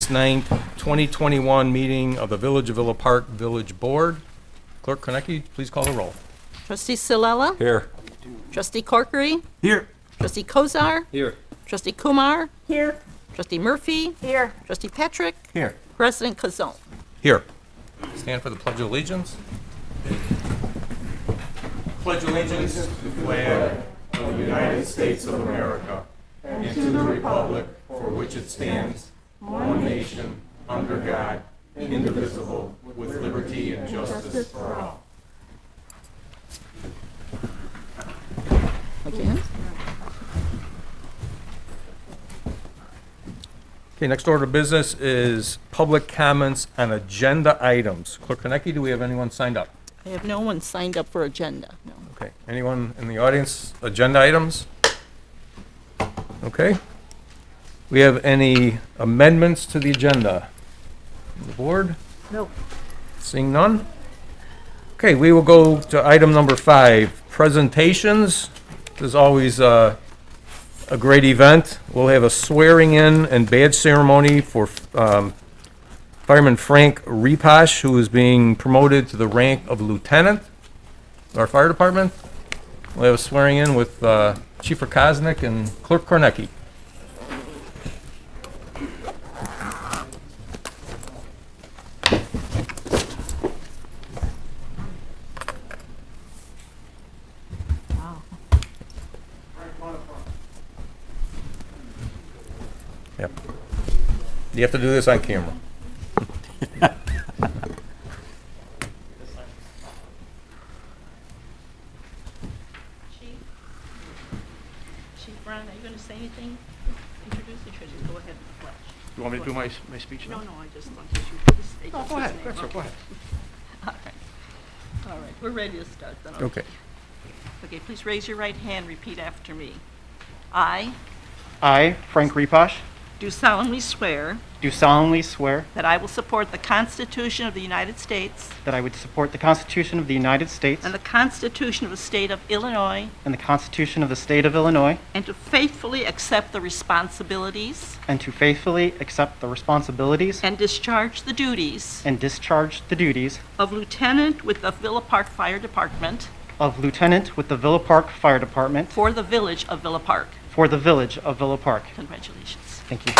9th, 2021 meeting of the Village of Villa Park Village Board. Clerk Konecki, please call the roll. Trustee Silella? Here. Trustee Corkery? Here. Trustee Kozar? Here. Trustee Kumar? Here. Trustee Murphy? Here. Trustee Patrick? Here. President Kazone. Here. Stand for the Pledge of Allegiance. Pledge allegiance to the flag of the United States of America and to the republic for which it stands, one nation, under God, indivisible, with liberty and justice for all. Again? Okay, next order of business is public comments on agenda items. Clerk Konecki, do we have anyone signed up? I have no one signed up for agenda, no. Okay, anyone in the audience, agenda items? Okay. We have any amendments to the agenda? The board? No. Seeing none? Okay, we will go to item number 5, presentations. This is always a great event. We'll have a swearing in and badge ceremony for Fireman Frank Repash, who is being promoted to the rank of lieutenant in our fire department. We'll have a swearing in with Chief Rakosnik and Clerk Konecki. Yep. You have to do this on camera. Chief Brown, are you going to say anything? Introduce each other. Go ahead and pledge. You want me to do my speech now? No, I just want you to state Oh, go ahead. his That's name. all. Go ahead. All right, we're ready to start then. Okay. Okay, please raise your right hand, repeat after me. I I, Frank Repash, do solemnly swear do solemnly swear that I will support the Constitution of the United States that I would support the Constitution of the United States and the Constitution of the State of Illinois, and the Constitution of the State of Illinois, and to faithfully accept the responsibilities and to faithfully accept the responsibilities and discharge the duties and discharge the duties of Lieutenant with the Villa Park Fire Department of Lieutenant with the Villa Park Fire Department for the Village of Villa Park. for the Village of Villa Park. Congratulations. Thank you.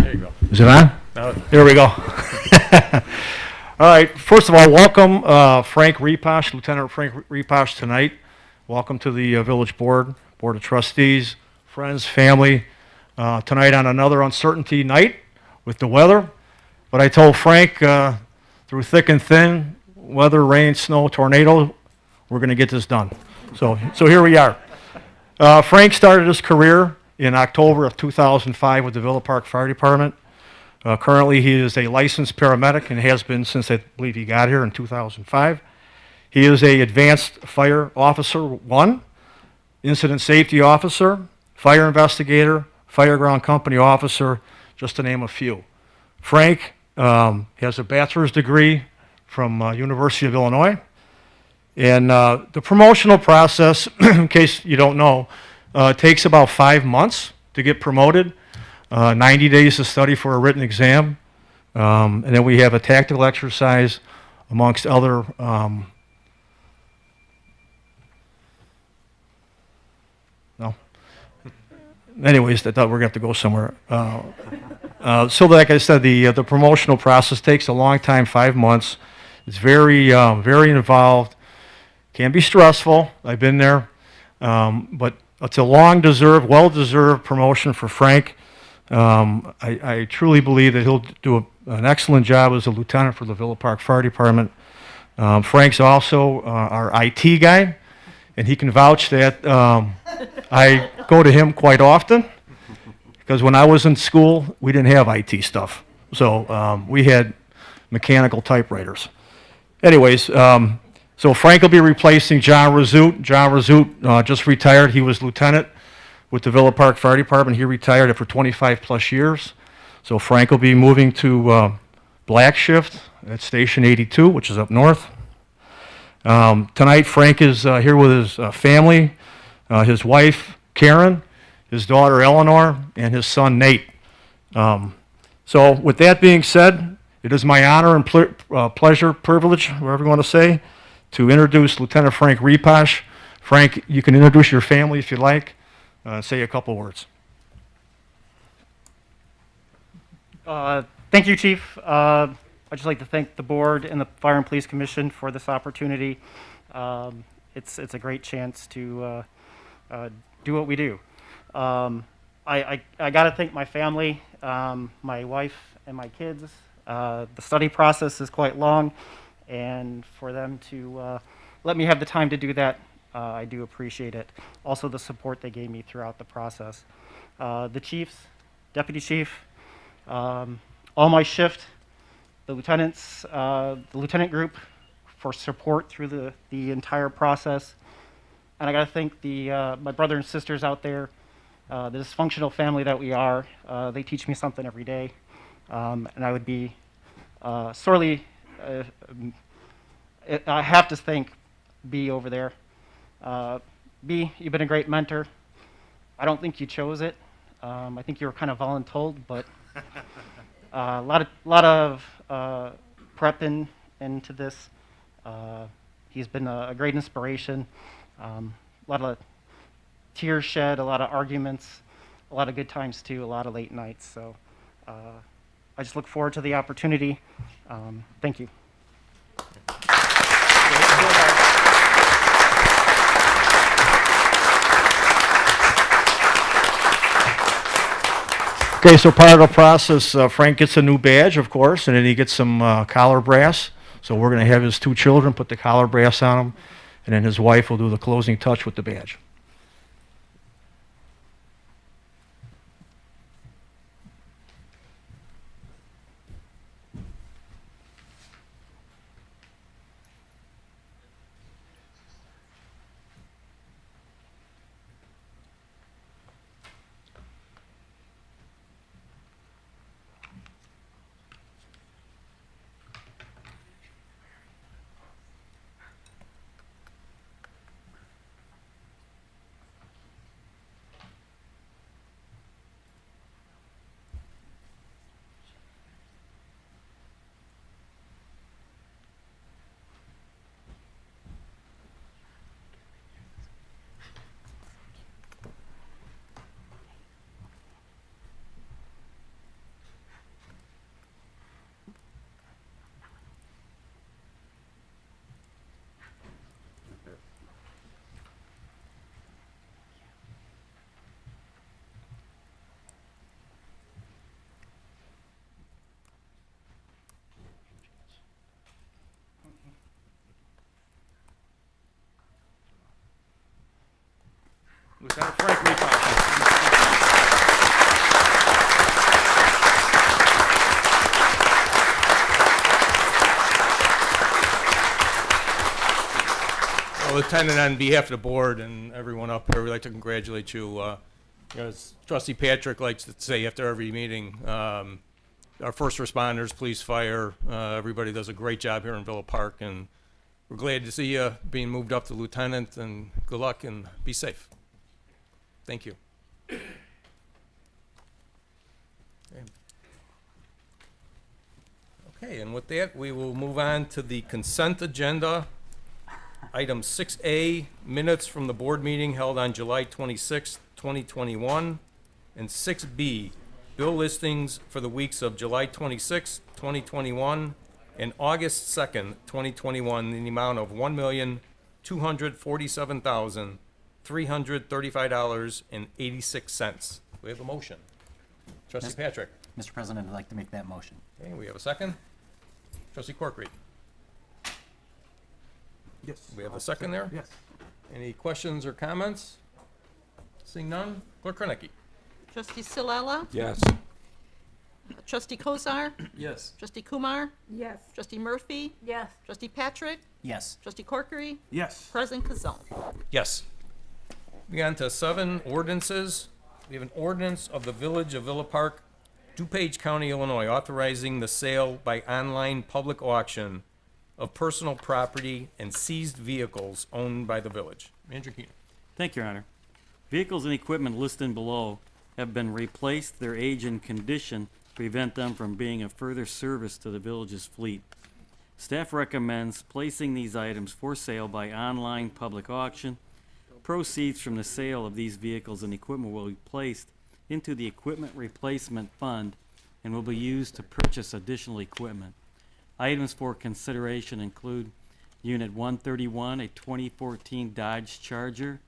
There you go. Is it on? Now, There we go. All right, first of all, welcome Frank Repash, Lieutenant Frank Repash tonight. Welcome to the Village Board, Board of Trustees, friends, family. Tonight on another uncertainty night with the weather. But I told Frank through thick and thin, weather, rain, snow, tornado, we're going to get this done. So here we are. Frank started his career in October of 2005 with the Villa Park Fire Department. Currently, he is a licensed paramedic and has been since I believe he got here in 2005. He is a Advanced Fire Officer 1, Incident Safety Officer, Fire Investigator, Fireground Company Officer, just to name a few. Frank has a bachelor's degree from University of Illinois. And the promotional process, in case you don't know, takes about 5 months to get promoted. 90 days to study for a written exam, and then we have a tactical exercise amongst other anyways, I thought we were going to have to go somewhere. So like I said, the promotional process takes a long time, 5 months. It's very involved, can be stressful. I've been there, but it's a long-deserved, well-deserved promotion for Frank. I truly believe that he'll do an excellent job as a lieutenant for the Villa Park Fire Department. Frank's also our IT guy, and he can vouch that I go to him quite often, because when I was in school, we didn't have IT stuff. So we had mechanical typewriters. Anyways, So Frank will be replacing John Razout. John Razout just retired. He was lieutenant with the Villa Park Fire Department. He retired after 25 plus years. So Frank will be moving to Black Shift at Station 82, which is up north. Tonight, Frank is here with his family, his wife, Karen, his daughter, Eleanor, and his son, Nate. So with that being said, it is my honor and pleasure, privilege, whatever you want to say, to introduce Lieutenant Frank Repash. Frank, you can introduce your family if you like. Say a couple words. Thank you, Chief. I'd just like to thank the board and the Fire and Police Commission for this opportunity. It's a great chance to do what we do. I got to thank my family, my wife and my kids. The study process is quite long, and for them to let me have the time to do that, I do appreciate it. Also, the support they gave me throughout the process. The chiefs, deputy chief, all my shift, the lieutenants, the lieutenant group for support through the entire process. And I got to thank my brother and sisters out there, the dysfunctional family that we are. They teach me something every day. And I would be sorely, I have to thank B over there. B, you've been a great mentor. I don't think you chose it. I think you were kind of voluntold, but a lot of prepping into this. He's been a great inspiration. A lot of tears shed, a lot of arguments, a lot of good times too, a lot of late nights. So I just look forward to the opportunity. Thank you. Okay, so part of the process, Frank gets a new badge, of course, and then he gets some collar brass. So we're going to have his two children put the collar brass on him, and then his wife will do the closing touch with the badge. Lieutenant Frank Repash. Well, Lieutenant, on behalf of the board and everyone up here, we'd like to congratulate you. As Trustee Patrick likes to say after every meeting, our first responders, police, fire, everybody does a great job here in Villa Park, and we're glad to see you being moved up to lieutenant, and good luck and be safe. Thank you. Okay, and with that, we will move on to the consent agenda. Item 6A, minutes from the board meeting held on July 26, 2021. And 6B, bill listings for the weeks of July 26, 2021 and August 2nd, 2021 in the amount of $1,247,335.86. We have a motion. Trustee Yes. Patrick. Mr. President, I'd like to make that motion. Okay, we have a second. Trustee Corkery. Yes. We have a second there? Yes. Any questions or comments? Seeing none, Clerk Kronicky. Trustee Silella? Yes. Trustee Kozar? Yes. Trustee Kumar? Yes. Trustee Murphy? Yes. Trustee Patrick? Yes. Trustee Corkery? Yes. President Kazone? Yes. We on to 7 ordinances. We have an ordinance of the Village of Villa Park, DuPage County, Illinois, authorizing the sale by online public auction of personal property and seized vehicles owned by the village. Manager Keener. Thank you, Your Honor. Vehicles and equipment listed below have been replaced, their age and condition prevent them from being of further service to the village's fleet. Staff recommends placing these items for sale by online public auction. Proceeds from the sale of these vehicles and equipment will be placed into the Equipment Replacement Fund and will be used to purchase additional equipment. Items for consideration include Unit 131, a 2014 Dodge Charger,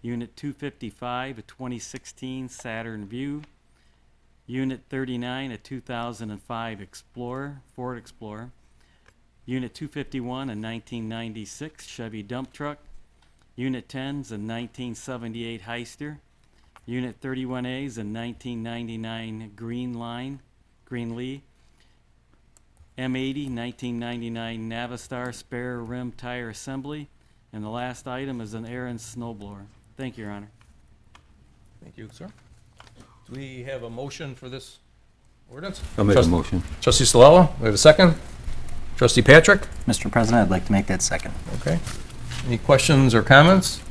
Unit 255, a 2016 Saturn Vue, Unit 39, a 2005 Ford Explorer, Unit 251, a 1996 Chevy dump truck, Unit 10's a 1978 Heister, Unit 31A's a 1999 Greenlee, M80 1999 Navistar spare rim tire assembly, and the last item is an Aaron's snowblower. Thank you, Your Honor. Thank you, sir. Do we have a motion for this ordinance? I'll make a motion. Trustee Solella, we have a second. Trustee Patrick? Mr. President, I'd like to make that second. Okay. Any questions or comments?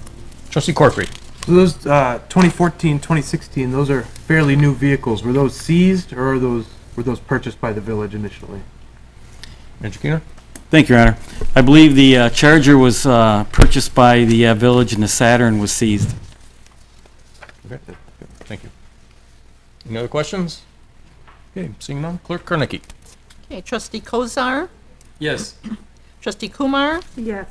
Trustee Corkery? So those 2014, 2016, those are fairly new vehicles. Were those seized or were those purchased by the village initially? Manager Keener? Thank you, Your Honor. I believe the Charger was purchased by the village and the Saturn was seized. Okay, thank you. Any other questions? Okay, seeing none. Clerk Kernicki? Okay, Trustee Kozar? Yes. Trustee Kumar? Yes.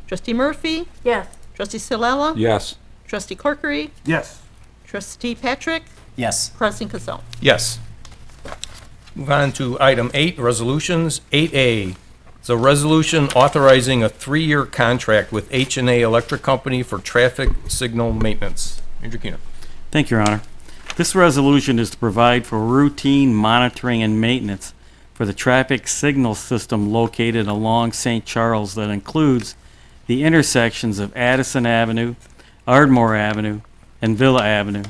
Trustee Murphy? Yes. Trustee Silella? Yes. Trustee Corkery? Yes. Trustee Patrick? Yes. President Kazone? Yes. Move on to item 8, resolutions. 8A, it's a resolution authorizing a 3-year contract with H&A Electric Company for traffic signal maintenance. Manager Keener? Thank you, Your Honor. This resolution is to provide for routine monitoring and maintenance for the traffic signal system located along St. Charles that includes the intersections of Addison Avenue, Ardmore Avenue, and Villa Avenue.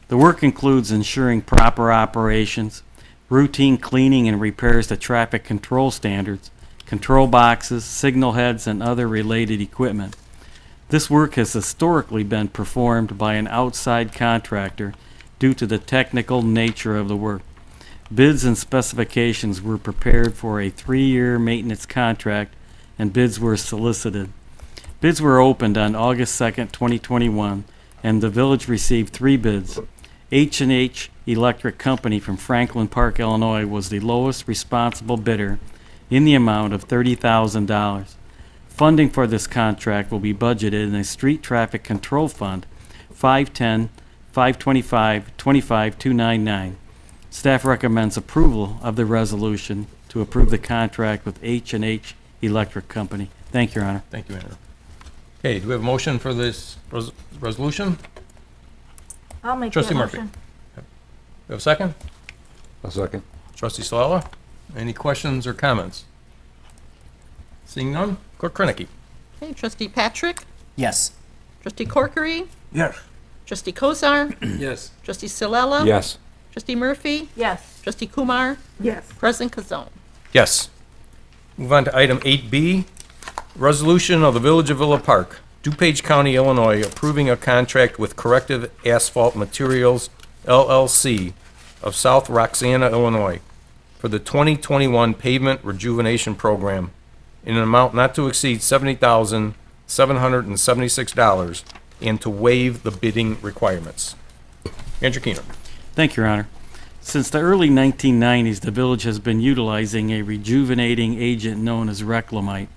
The work includes ensuring proper operations, routine cleaning and repairs to traffic control standards, control boxes, signal heads, and other related equipment. This work has historically been performed by an outside contractor due to the technical nature of the work. Bids and specifications were prepared for a 3-year maintenance contract, and bids were solicited. Bids were opened on August 2nd, 2021, and the village received 3 bids. H&H Electric Company from Franklin Park, Illinois was the lowest responsible bidder in the amount of $30,000. Funding for this contract will be budgeted in a Street Traffic Control Fund 510-525-25299. Staff recommends approval of the resolution to approve the contract with H&H Electric Company. Thank you, Your Honor. Thank you, Andrew. Okay, do we have a motion for this resolution? I'll make Trustee that Murphy. motion. We have a second? A second. Trustee Solella? Any questions or comments? Seeing none, Clerk Kernicki? Okay, Trustee Patrick? Yes. Trustee Corkery? Yes. Trustee Kozar? Yes. Trustee Silella? Yes. Trustee Murphy? Yes. Trustee Kumar? Yes. President Kazone? Yes. Move on to item 8B, resolution of the Village of Villa Park, DuPage County, Illinois, approving a contract with Corrective Asphalt Materials, LLC of South Roxana, Illinois, for the 2021 Pavement Rejuvenation Program in an amount not to exceed $70,776 and to waive the bidding requirements. Andrew Keener. Thank you, Your Honor. Since the early 1990s, the village has been utilizing a rejuvenating agent known as Reclamite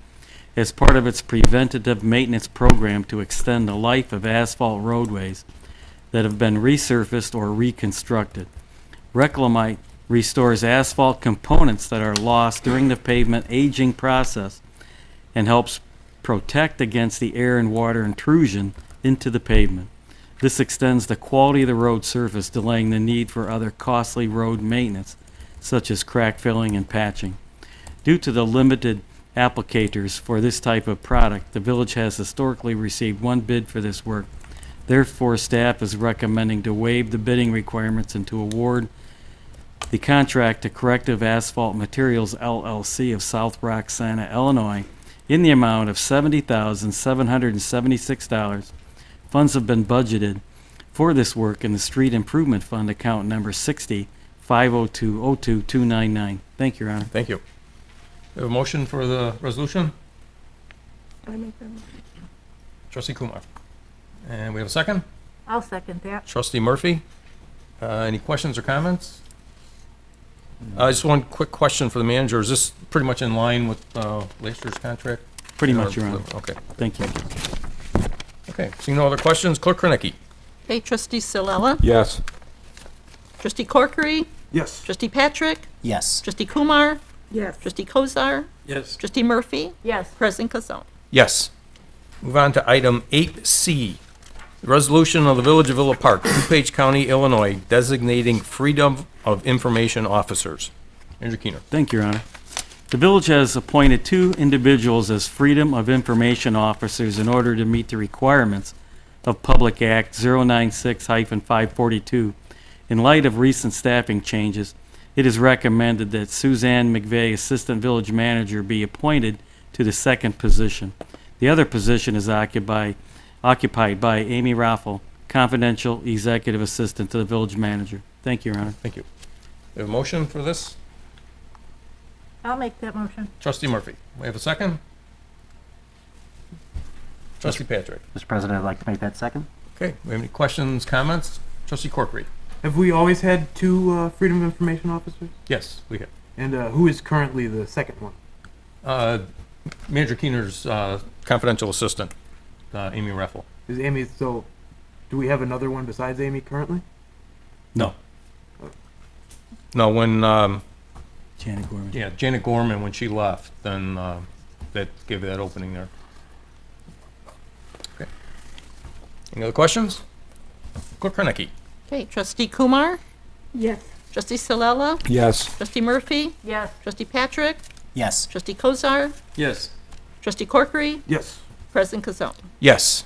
as part of its preventative maintenance program to extend the life of asphalt roadways that have been resurfaced or reconstructed. Reclamite restores asphalt components that are lost during the pavement aging process and helps protect against the air and water intrusion into the pavement. This extends the quality of the road surface, delaying the need for other costly road maintenance such as crack filling and patching. Due to the limited applicators for this type of product, the village has historically received one bid for this work. Therefore, staff is recommending to waive the bidding requirements and to award the contract to Corrective Asphalt Materials LLC of South Roxana, Illinois, in the amount of $70,776. Funds have been budgeted for this work in the Street Improvement Fund account number 60-502-02299. Thank you, Your Honor. Thank you. We have a motion for the resolution? I make that motion. Trustee Kumar. And we have a second? I'll second that. Trustee Murphy. Any questions or comments? Just one quick question for the manager. Is this pretty much in line with Laster's contract? Pretty much, Your Honor. Okay. Thank you. Okay. Seeing no other questions, Clerk Krenicki. Okay, trustee Silella, Yes. trustee Corkery, Yes. trustee Patrick, Yes. trustee Kumar, Yes. trustee Kozar, Yes. trustee Murphy, Yes. President Kazone. Yes. Move on to item 8C. The resolution of the Village of Villa Park, DuPage County, Illinois, designating Freedom of Information Officers. Manager Keener. Thank you, Your Honor. The village has appointed 2 individuals as Freedom of Information Officers in order to meet the requirements of Public Act 096-542. In light of recent staffing changes, it is recommended that Suzanne McVeigh, Assistant Village Manager, be appointed to the second position. The other position is occupied by Amy Raffel, Confidential Executive Assistant to the Village Manager. Thank you, Your Honor. Thank you. We have a motion for this? I'll make that motion. Trustee Murphy. We have a second? Trustee Patrick. Mr. President, I'd like to make that second. Okay. We have any questions, comments? Trustee Corkery. Have we always had two Freedom of Information officers? Yes, we have. And who is currently the second one? Manager Keener's confidential assistant, Amy Raffel. Is Amy, so do we have another one besides Amy currently? No. No, when, Janet Gorman. yeah, Janet Gorman, when she left, then that gave that opening there. Okay. Any other questions? Clerk Krenicki. Okay, trustee Kumar, Yes. trustee Silella, Yes. trustee Murphy, Yes. trustee Patrick, Yes. trustee Kozar, Yes. trustee Corkery, Yes. President Kazone. Yes.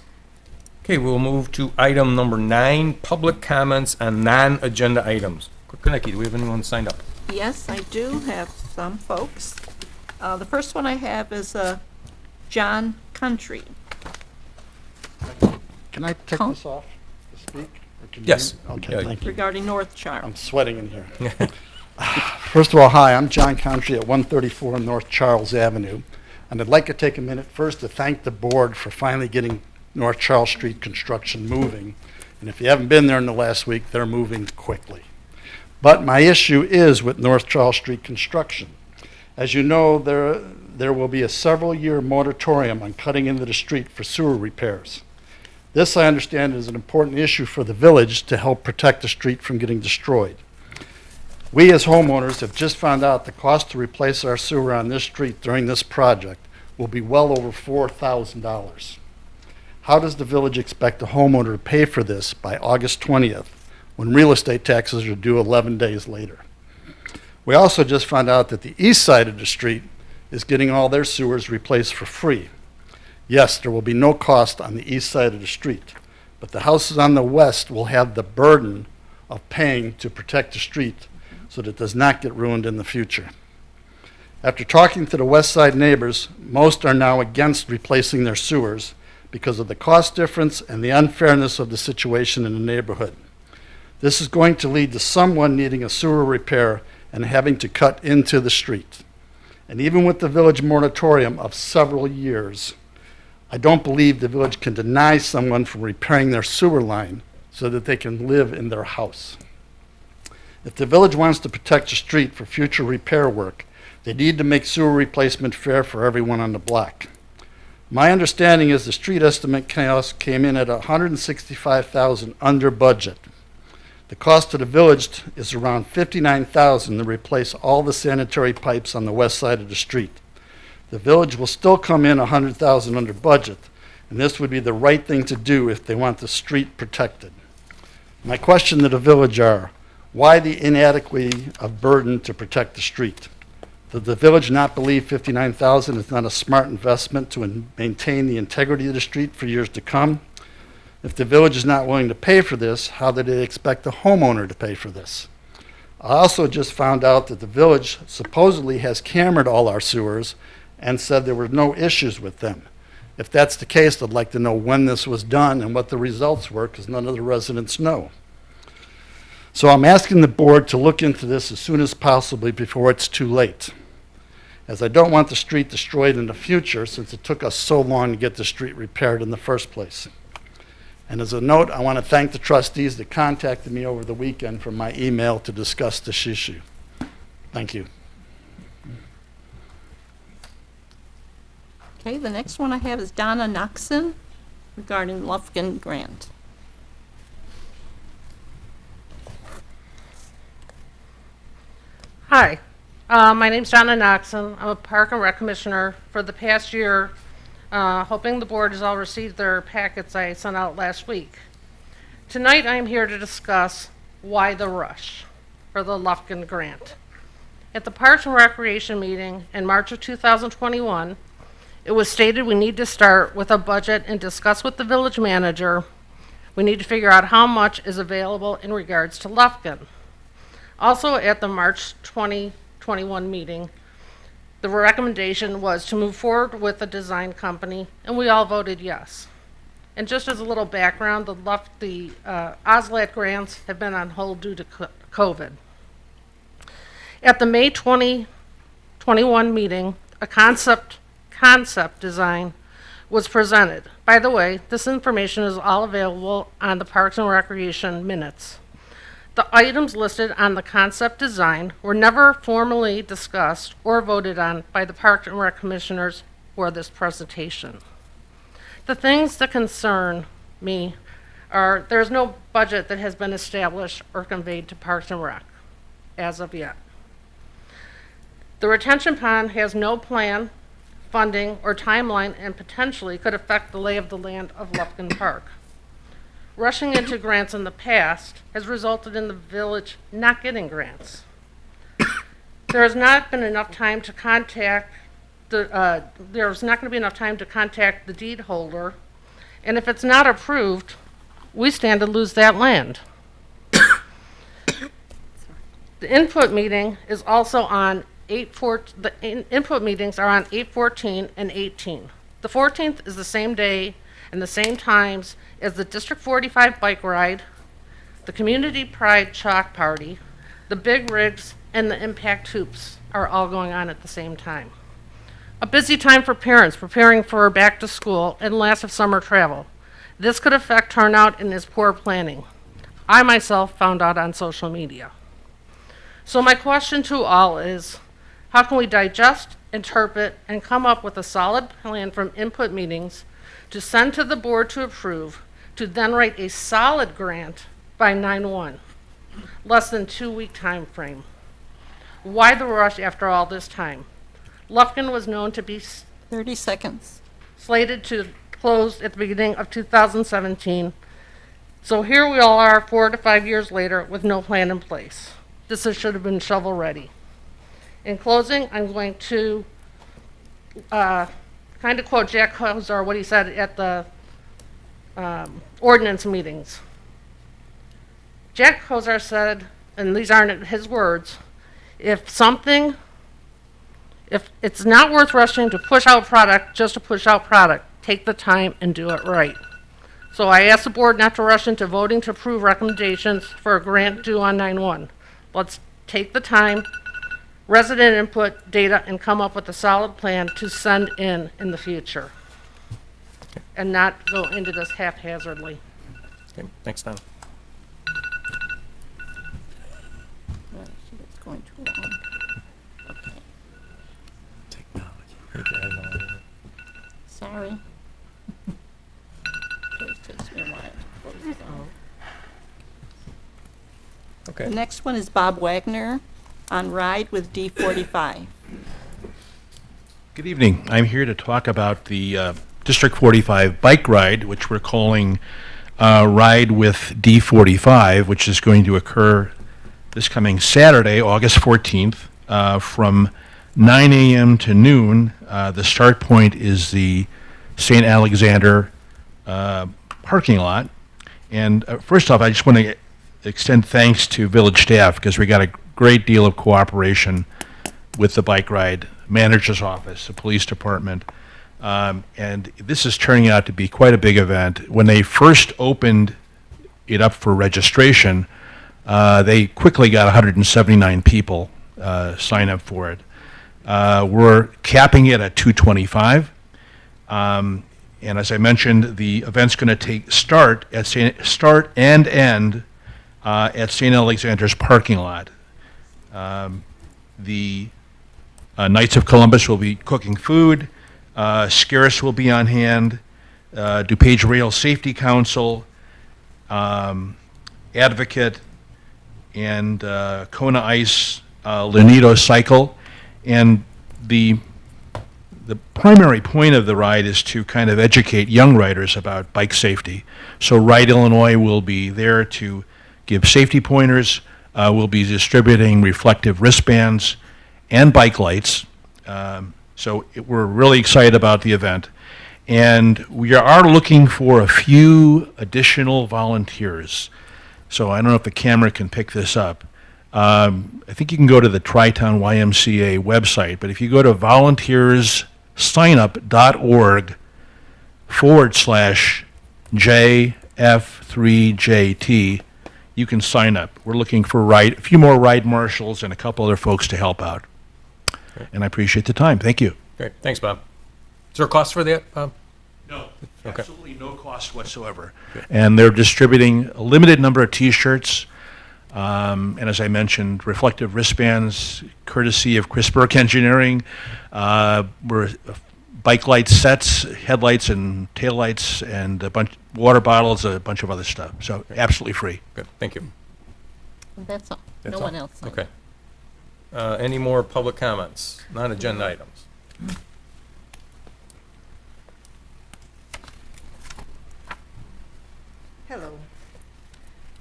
Okay, we'll move to item number 9, public comments on non-agenda items. Clerk Krenicki, do we have anyone signed up? Yes, I do have some folks. The first one I have is John Country. Can I take Huh? this off to speak? Or can you- Yes. Okay, Yeah. thank you. Regarding North Charm. I'm sweating in here. First of all, hi, I'm John Country at 134 North Charles Avenue. And I'd like to take a minute first to thank the board for finally getting North Charles Street construction moving. And if you haven't been there in the last week, they're moving quickly. But my issue is with North Charles Street construction. As you know, there will be a several-year moratorium on cutting into the street for sewer repairs. This, I understand, is an important issue for the village to help protect the street from getting destroyed. We as homeowners have just found out the cost to replace our sewer on this street during this project will be well over $4,000. How does the village expect a homeowner to pay for this by August 20th, when real estate taxes are due 11 days later? We also just found out that the east side of the street is getting all their sewers replaced for free. Yes, there will be no cost on the east side of the street, but the houses on the west will have the burden of paying to protect the street so that it does not get ruined in the future. After talking to the west side neighbors, most are now against replacing their sewers because of the cost difference and the unfairness of the situation in the neighborhood. This is going to lead to someone needing a sewer repair and having to cut into the street. And even with the village moratorium of several years, I don't believe the village can deny someone from repairing their sewer line so that they can live in their house. If the village wants to protect the street for future repair work, they need to make sewer replacement fair for everyone on the block. My understanding is the street estimate cost came in at $165,000 under budget. The cost to the village is around $59,000 to replace all the sanitary pipes on the west side of the street. The village will still come in $100,000 under budget, and this would be the right thing to do if they want the street protected. My question to the village are, Why the inadequacy of burden to protect the street? Does the village not believe $59,000 is not a smart investment to maintain the integrity of the street for years to come? If the village is not willing to pay for this, how do they expect the homeowner to pay for this? I also just found out that the village supposedly has cambered all our sewers and said there were no issues with them. If that's the case, I'd like to know when this was done and what the results were, because none of the residents know. So I'm asking the board to look into this as soon as possible before it's too late, as I don't want the street destroyed in the future since it took us so long to get the street repaired in the first place. And as a note, I want to thank the trustees that contacted me over the weekend from my email to discuss this issue. Thank you. Okay, the next one I have is Donna Noxon regarding Lufkin Grant. Hi, my name's Donna Noxon. I'm a Park and Rec Commissioner for the past year, hoping the board has all received their packets I sent out last week. Tonight I'm here to discuss why the rush for the Lufkin Grant. At the Parks and Recreation meeting in March of 2021, it was stated we need to start with a budget and discuss with the village manager. We need to figure out how much is available in regards to Lufkin. Also, at the March 2021 meeting, the recommendation was to move forward with a design company, and we all voted yes. And just as a little background, the OSLAT grants have been on hold due to COVID. At the May 2021 meeting, a concept design was presented. By the way, this information is all available on the Parks and Recreation minutes. The items listed on the concept design were never formally discussed or voted on by the Parks and Rec Commissioners for this presentation. The things that concern me are there's no budget that has been established or conveyed to Parks and Rec as of yet. The retention pond has no plan, funding, or timeline and potentially could affect the lay of the land of Lufkin Park. Rushing into grants in the past has resulted in the village not getting grants. There has not been enough time to contact there's not going to be enough time to contact the deed holder, and if it's not approved, we stand to lose that land. The input meeting is also on input meetings are on 8/14 and 18. The 14th is the same day and the same times as the District 45 bike ride, the Community Pride Chalk Party, the Big Rigs, and the Impact Hoops are all going on at the same time. A busy time for parents preparing for back to school and last of summer travel. This could affect turnout and is poor planning. I myself found out on social media. So my question to all is, how can we digest, interpret, and come up with a solid plan from input meetings to send to the board to approve, to then write a solid grant by 9/1, less than 2-week time frame? Why the rush after all this time? Lufkin was known to be 30 seconds. slated to close at the beginning of 2017. So here we all are 4 to 5 years later with no plan in place. This should have been shovel ready. In closing, I'm going to kind of quote Jack Hauser, what he said at the ordinance meetings. Jack Hauser said, and these aren't his words, if it's not worth rushing to push out product just to push out product, take the time and do it right. So I ask the board not to rush into voting to approve recommendations for a grant due on 9/1. Let's take the time, resident input, data, and come up with a solid plan to send in the future. And not go into this haphazardly. Okay, thanks, Don. It's going too long. Okay, sorry. It takes me a while to close it down. Okay. The next one is Bob Wagner on Ride with D45. Good evening. I'm here to talk about the District 45 bike ride, which we're calling Ride with D45, which is going to occur this coming Saturday, August 14th, from 9 a.m. to noon. The start point is the St. Alexander parking lot. And first off, I just want to extend thanks to village staff because we got a great deal of cooperation with the bike ride, manager's office, the police department. And this is turning out to be quite a big event. When they first opened it up for registration, they quickly got 179 people sign up for it. We're capping it at 225. And as I mentioned, the event's going to start and end at St. Alexander's parking lot. The Knights of Columbus will be cooking food. Scaris will be on hand. DuPage Rail Safety Council, Advocate, and Kona Ice, Lanito Cycle. And the primary point of the ride is to kind of educate young riders about bike safety. So Ride Illinois will be there to give safety pointers. We'll be distributing reflective wristbands and bike lights. We're really excited about the event. And we are looking for a few additional volunteers. So I don't know if the camera can pick this up. I think you can go to the Tri-Town YMCA website, but if you go to volunteerssignup.org/JF3JT, you can sign up. We're looking for a few more ride marshals and a couple other folks to help out. And I appreciate the time. Thank you. Great, thanks, Bob. Is there a cost for that, Bob? No, Okay. absolutely no cost whatsoever. And they're distributing a limited number of T-shirts, and as I mentioned, reflective wristbands, courtesy of Chris Burke Engineering. We're bike light sets, headlights and taillights, and a bunch water bottles, a bunch of other stuff. So absolutely free. Good, thank you. That's all. That's No all? one else. signed. Okay. Any more public comments, non-agenda items? Hello.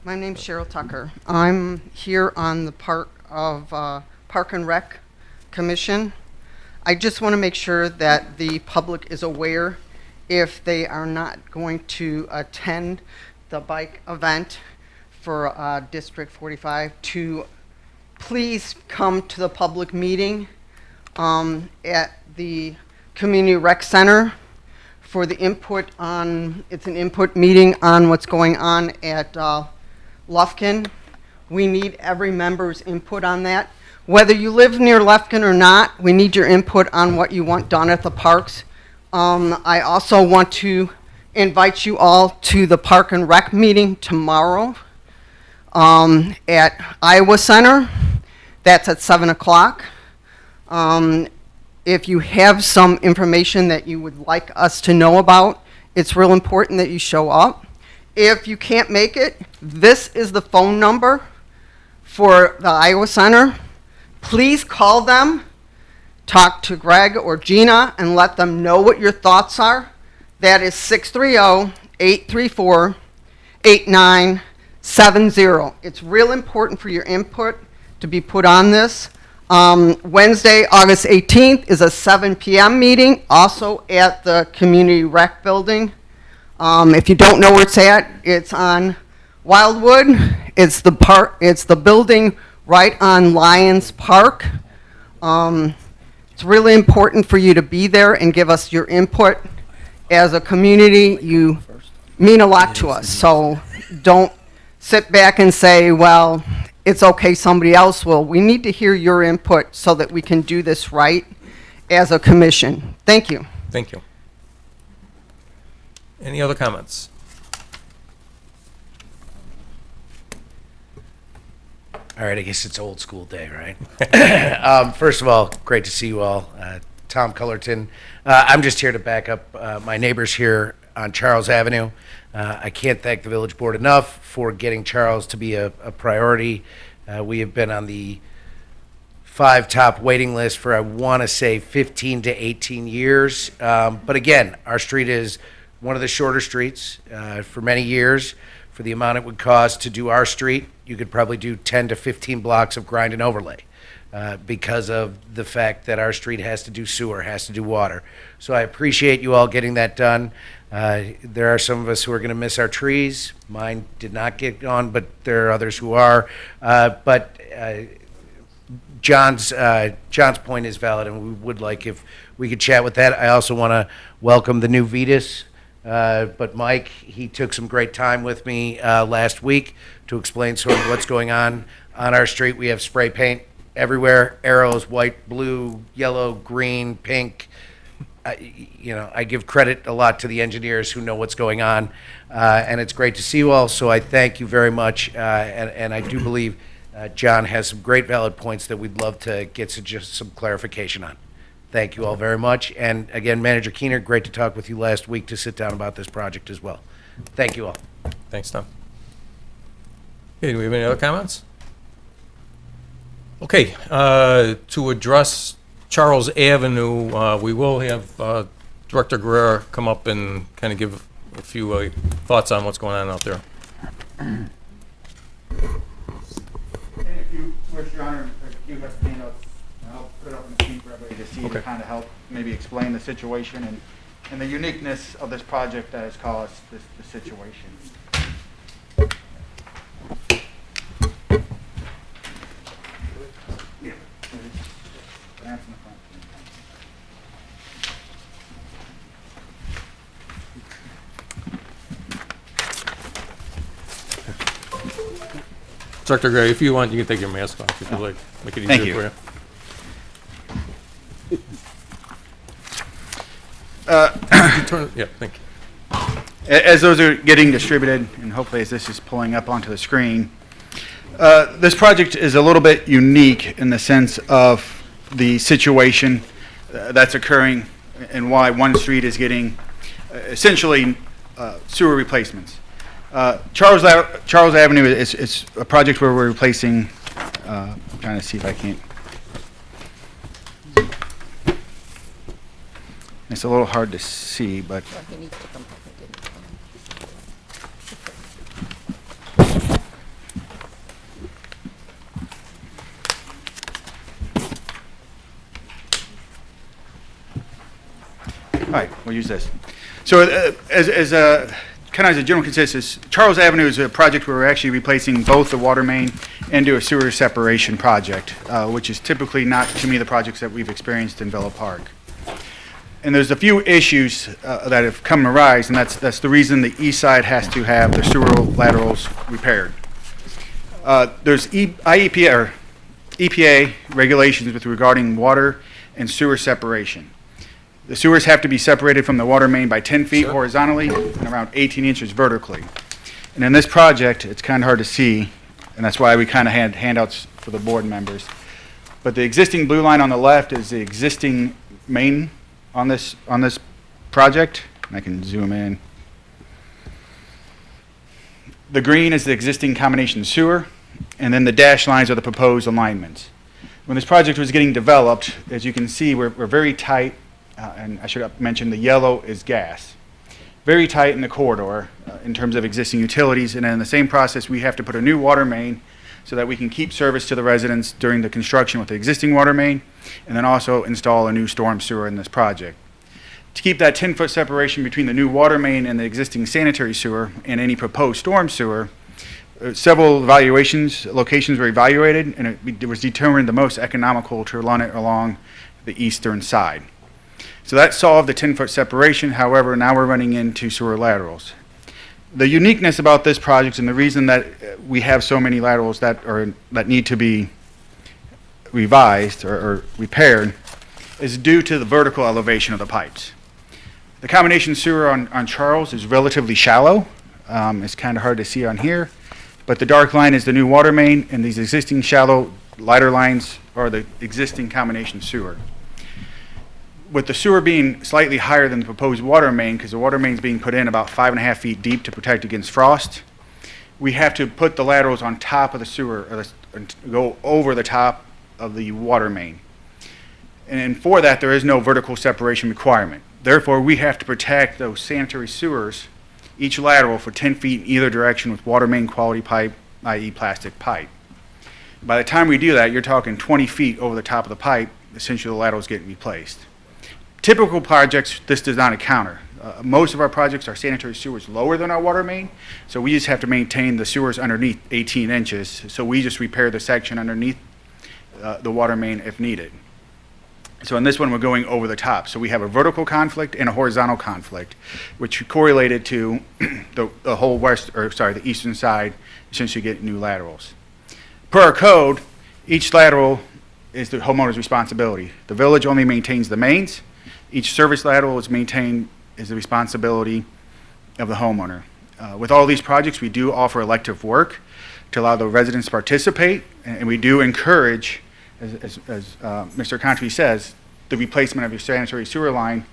My name's Cheryl Tucker. I'm here on the part of Park and Rec Commission. I just want to make sure that the public is aware if they are not going to attend the bike event for District 45 to please come to the public meeting at the Community Rec Center for the input on, it's an input meeting on what's going on at Lufkin. We need every member's input on that. Whether you live near Lufkin or not, we need your input on what you want done at the parks. I also want to invite you all to the Park and Rec meeting tomorrow at Iowa Center. That's at 7 o'clock. If you have some information that you would like us to know about, it's real important that you show up. If you can't make it, this is the phone number for the Iowa Center. Please call them, talk to Greg or Gina, and let them know what your thoughts are. That is 630-834-8970. It's real important for your input to be put on this. Wednesday, August 18th is a 7 p.m. meeting, also at the Community Rec Building. If you don't know where it's at, it's on Wildwood. It's the building right on Lions Park. It's really important for you to be there and give us your input. As a community, you mean a lot to us, so don't sit back and say, well, it's okay, somebody else will. We need to hear your input so that we can do this right as a commission. Thank you. Thank you. Any other comments? All right, I guess it's old school day, right? First of all, great to see you all. Tom Cullerton. I'm just here to back up my neighbors here on Charles Avenue. I can't thank the village board enough for getting Charles to be a priority. We have been on the 5 top waiting list for, I want to say, 15 to 18 years. But again, our street is one of the shorter streets for many years. For the amount it would cost to do our street, you could probably do 10 to 15 blocks of grind and overlay because of the fact that our street has to do sewer, has to do water. So I appreciate you all getting that done. There are some of us who are going to miss our trees. Mine did not get on, but there are others who are. John's point is valid, and we would like if we could chat with that. I also want to welcome the new Vetus. But Mike, he took some great time with me last week to explain sort of what's going on our street. We have spray paint everywhere, arrows, white, blue, yellow, green, pink. I give credit a lot to the engineers who know what's going on, and it's great to see you all. So I thank you very much, and I do believe John has some great valid points that we'd love to get just some clarification on. Thank you all very much. And again, Manager Keener, great to talk with you last week to sit down about this project as well. Thank you all. Thanks, Tom. Okay, do we have any other comments? Okay, to address Charles Avenue, we will have Director Guerrera come up and kind of give a few thoughts on what's going on out there. And if you wish, Your Honor, if you have handouts, I'll put it up on the screen for everybody to see to kind of help maybe explain the situation and the uniqueness of this project that has caused this situation. Yeah. That's in the front. Director Guerrera, if you want, you can take your mask off if you like. Make it Thank easier you. for you. Yeah, thank you. As those are getting distributed, and hopefully as this is pulling up onto the screen, this project is a little bit unique in the sense of the situation that's occurring and why one street is getting essentially sewer replacements. Charles Avenue is a project where we're replacing, I'm trying to see if I can't. It's a little hard to see, but all right, we'll use this. So as a general consensus, Charles Avenue is a project where we're actually replacing both the water main and do a sewer separation project, which is typically not, to me, the projects that we've experienced in Villa Park. And there's a few issues that have come to rise, and that's the reason the east side has to have the sewer laterals repaired. There's IEPA or EPA regulations with regarding water and sewer separation. The sewers have to be separated from the water main by 10 feet horizontally and around 18 inches vertically. And in this project, it's kind of hard to see, and that's why we kind of had handouts for the board members. But the existing blue line on the left is the existing main on this project. I can zoom in. The green is the existing combination sewer, and then the dashed lines are the proposed alignments. When this project was getting developed, as you can see, we're very tight, and I should have mentioned the yellow is gas. Very tight in the corridor in terms of existing utilities, and in the same process, we have to put a new water main so that we can keep service to the residents during the construction with the existing water main, and then also install a new storm sewer in this project. To keep that 10-foot separation between the new water main and the existing sanitary sewer and any proposed storm sewer, several locations were evaluated, and it was determined the most economical to run it along the eastern side. So that solved the 10-foot separation. However, now we're running into sewer laterals. The uniqueness about this project and the reason that we have so many laterals that need to be revised or repaired is due to the vertical elevation of the pipes. The combination sewer on Charles is relatively shallow. It's kind of hard to see on here, but the dark line is the new water main, and these existing shallow lighter lines are the existing combination sewer. With the sewer being slightly higher than the proposed water main, because the water main is being put in about 5.5 feet deep to protect against frost, we have to put the laterals on top of the sewer, or go over the top of the water main. And for that, there is no vertical separation requirement. Therefore, we have to protect those sanitary sewers each lateral for 10 feet in either direction with water main quality pipe, i.e. plastic pipe. By the time we do that, you're talking 20 feet over the top of the pipe, essentially the lateral's getting replaced. Typical projects, this does not encounter. Most of our projects, our sanitary sewer is lower than our water main, so we just have to maintain the sewers underneath 18 inches, so we just repair the section underneath the water main if needed. So in this one, we're going over the top. So we have a vertical conflict and a horizontal conflict, which correlated to the whole the eastern side essentially get new laterals. Per our code, each lateral is the homeowner's responsibility. The village only maintains the mains. Each service lateral is the responsibility of the homeowner. With all these projects, we do offer elective work to allow the residents to participate, and we do encourage, as Mr. Contry says, the replacement of your sanitary sewer line,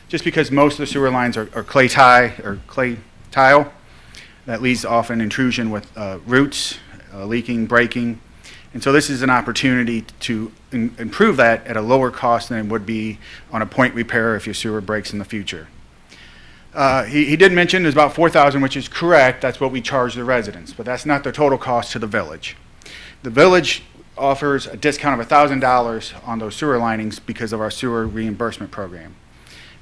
just because most of the sewer lines are clay tile. That leads to often intrusion with roots, leaking, breaking. And so this is an opportunity to improve that at a lower cost than it would be on a point repair if your sewer breaks in the future. He did mention there's about $4,000, which is correct. That's what we charge the residents, but that's not the total cost to the village. The village offers a discount of $1,000 on those sewer linings because of our sewer reimbursement program.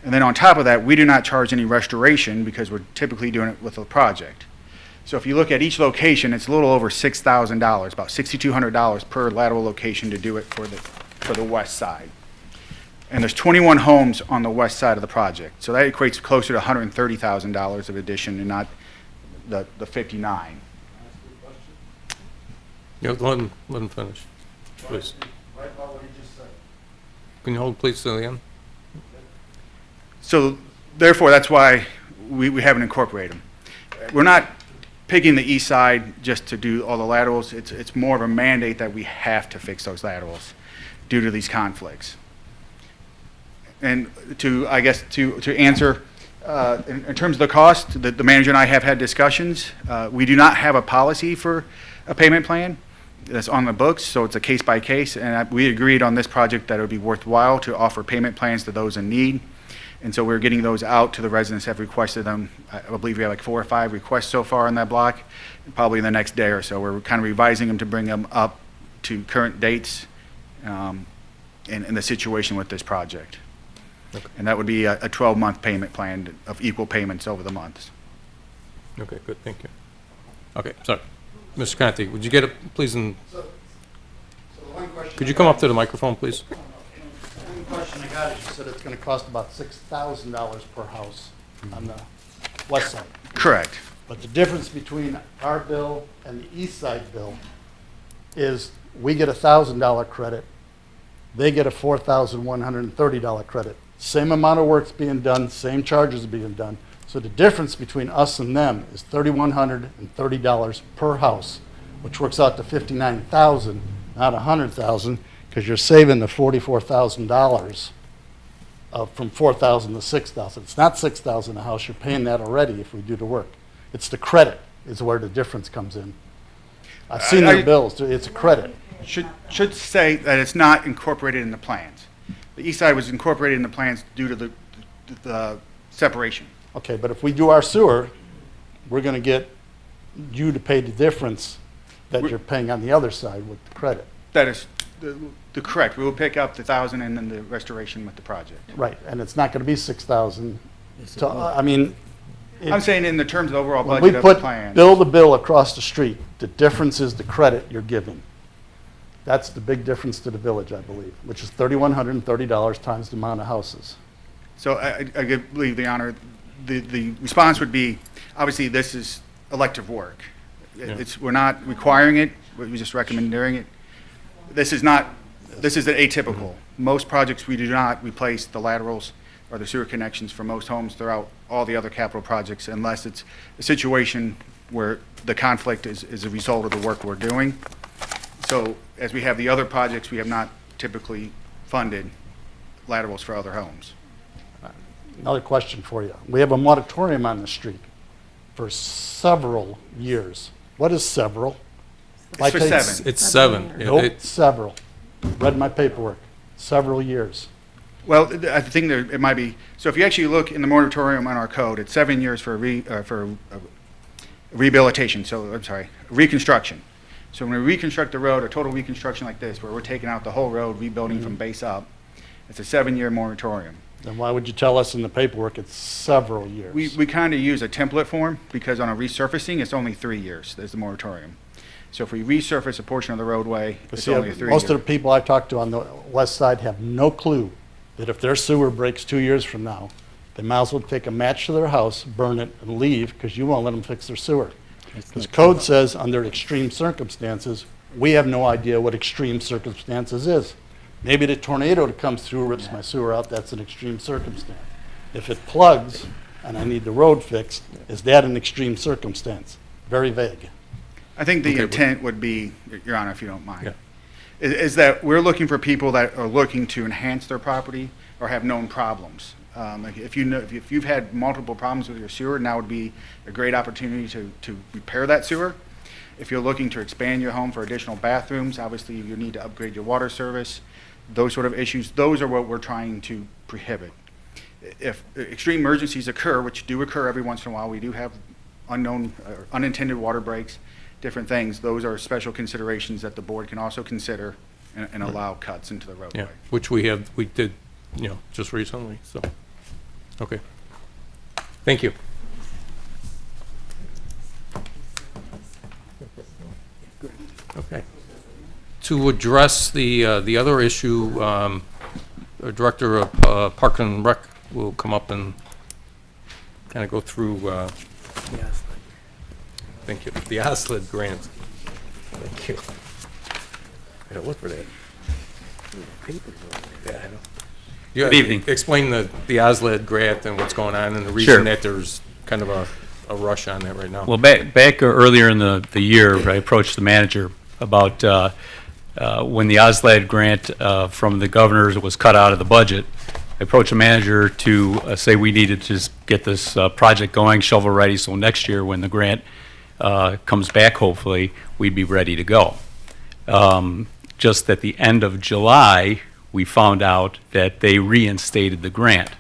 And then on top of that, we do not charge any restoration because we're typically doing it with a project. So if you look at each location, it's a little over $6,000, about $6,200 per lateral location to do it for the west side. And there's 21 homes on the west side of the project. So that equates closer to $130,000 of addition and not the 59. Yeah, let him finish, please. Can you hold please till the end? So therefore, that's why we haven't incorporated them. We're not picking the east side just to do all the laterals. It's more of a mandate that we have to fix those laterals due to these conflicts. And to answer, in terms of the cost, the manager and I have had discussions. We do not have a policy for a payment plan that's on the books, so it's a case by case. And we agreed on this project that it would be worthwhile to offer payment plans to those in need. And so we're getting those out to the residents have requested them. I believe we have like 4 or 5 requests so far on that block, probably in the next day or so. We're kind of revising them to bring them up to current dates in the situation with this project. Okay. And that would be a 12-month payment plan of equal payments over the months. Okay, good, thank you. Okay, sorry. Mr. Conti, would you get it, please, and could you come up to the microphone, please? One question I got is you said it's going to cost about $6,000 per house on the west side. Correct. But the difference between our bill and the east side bill is we get a $1,000 credit, they get a $4,130 credit. Same amount of work's being done, same charges being done. So the difference between us and them is $3,130 per house, which works out to $59,000, not $100,000, because you're saving the $44,000 from $4,000 to $6,000. It's not $6,000 a house. You're paying that already if we do the work. It's the credit is where the difference comes in. I've seen their bills. It's a credit. Should say that it's not incorporated in the plans. The east side was incorporated in the plans due to the separation. Okay, but if we do our sewer, we're going to get you to pay the difference that you're paying on the other side with the credit. That is the correct. We will pick up the 1,000 and then the restoration with the project. Right, and it's not going to be 6,000. I mean, I'm saying in the terms of the overall when budget we of the put plan. bill to bill across the street, the difference is the credit you're giving. That's the big difference to the village, I believe, which is $3,130 times the amount of houses. So I believe, the honor, the response would be, obviously, this is elective work. We're not requiring it, we're just recommending it. This is atypical. Most projects, we do not replace the laterals or the sewer connections for most homes throughout all the other capital projects unless it's a situation where the conflict is a result of the work we're doing. So as we have the other projects, we have not typically funded laterals for other homes. Another question for you. We have a moratorium on the street for several years. What is several? It's for 7. It's 7. Yeah, Nope, several. Read my paperwork. Several years. Well, I think there, it might be, so if you actually look in the moratorium on our code, it's 7 years for rehabilitation, so, I'm sorry, reconstruction. So when we reconstruct the road, a total reconstruction like this, where we're taking out the whole road, rebuilding from base up, it's a 7-year moratorium. Then why would you tell us in the paperwork it's several years? We kind of use a template form, because on a resurfacing, it's only 3 years, there's the moratorium. So if we resurface a portion of the roadway, it's See, only a 3 year. most of the people I talk to on the west side have no clue that if their sewer breaks 2 years from now, they might as well take a match to their house, burn it, and leave, because you won't let them fix their sewer. Because code says, under extreme circumstances, we have no idea what extreme circumstances is. Maybe the tornado that comes through rips my sewer out, that's an extreme circumstance. If it plugs and I need the road fixed, is that an extreme circumstance? Very vague. I think the intent would be, Your Honor, if you don't mind, is that we're looking for people that are looking to enhance their property or have known problems. Like if you've had multiple problems with your sewer, now would be a great opportunity to repair that sewer. If you're looking to expand your home for additional bathrooms, obviously you need to upgrade your water service. Those sort of issues, those are what we're trying to prohibit. If extreme emergencies occur, which do occur every once in a while, we do have unknown, unintended water breaks, different things. Those are special considerations that the board can also consider and allow cuts into the roadway. Yeah, which we did, just recently, so, okay. Thank you. Okay. To address the other issue, the Director of Park and Rec will come up and kind of go through, thank you, the OSLID grant. Thank you. I gotta look for that. Yeah, I know. Good evening. Explain the OSLID grant and what's going on and the reason that there's kind of a rush on that right now. Well, back earlier in the year, I approached the manager about when the OSLAD grant from the governors was cut out of the budget. I approached the manager to say we needed to just get this project going, shovel ready, so next year when the grant comes back, hopefully, we'd be ready to go. Just at the end of July, we found out that they reinstated the grant.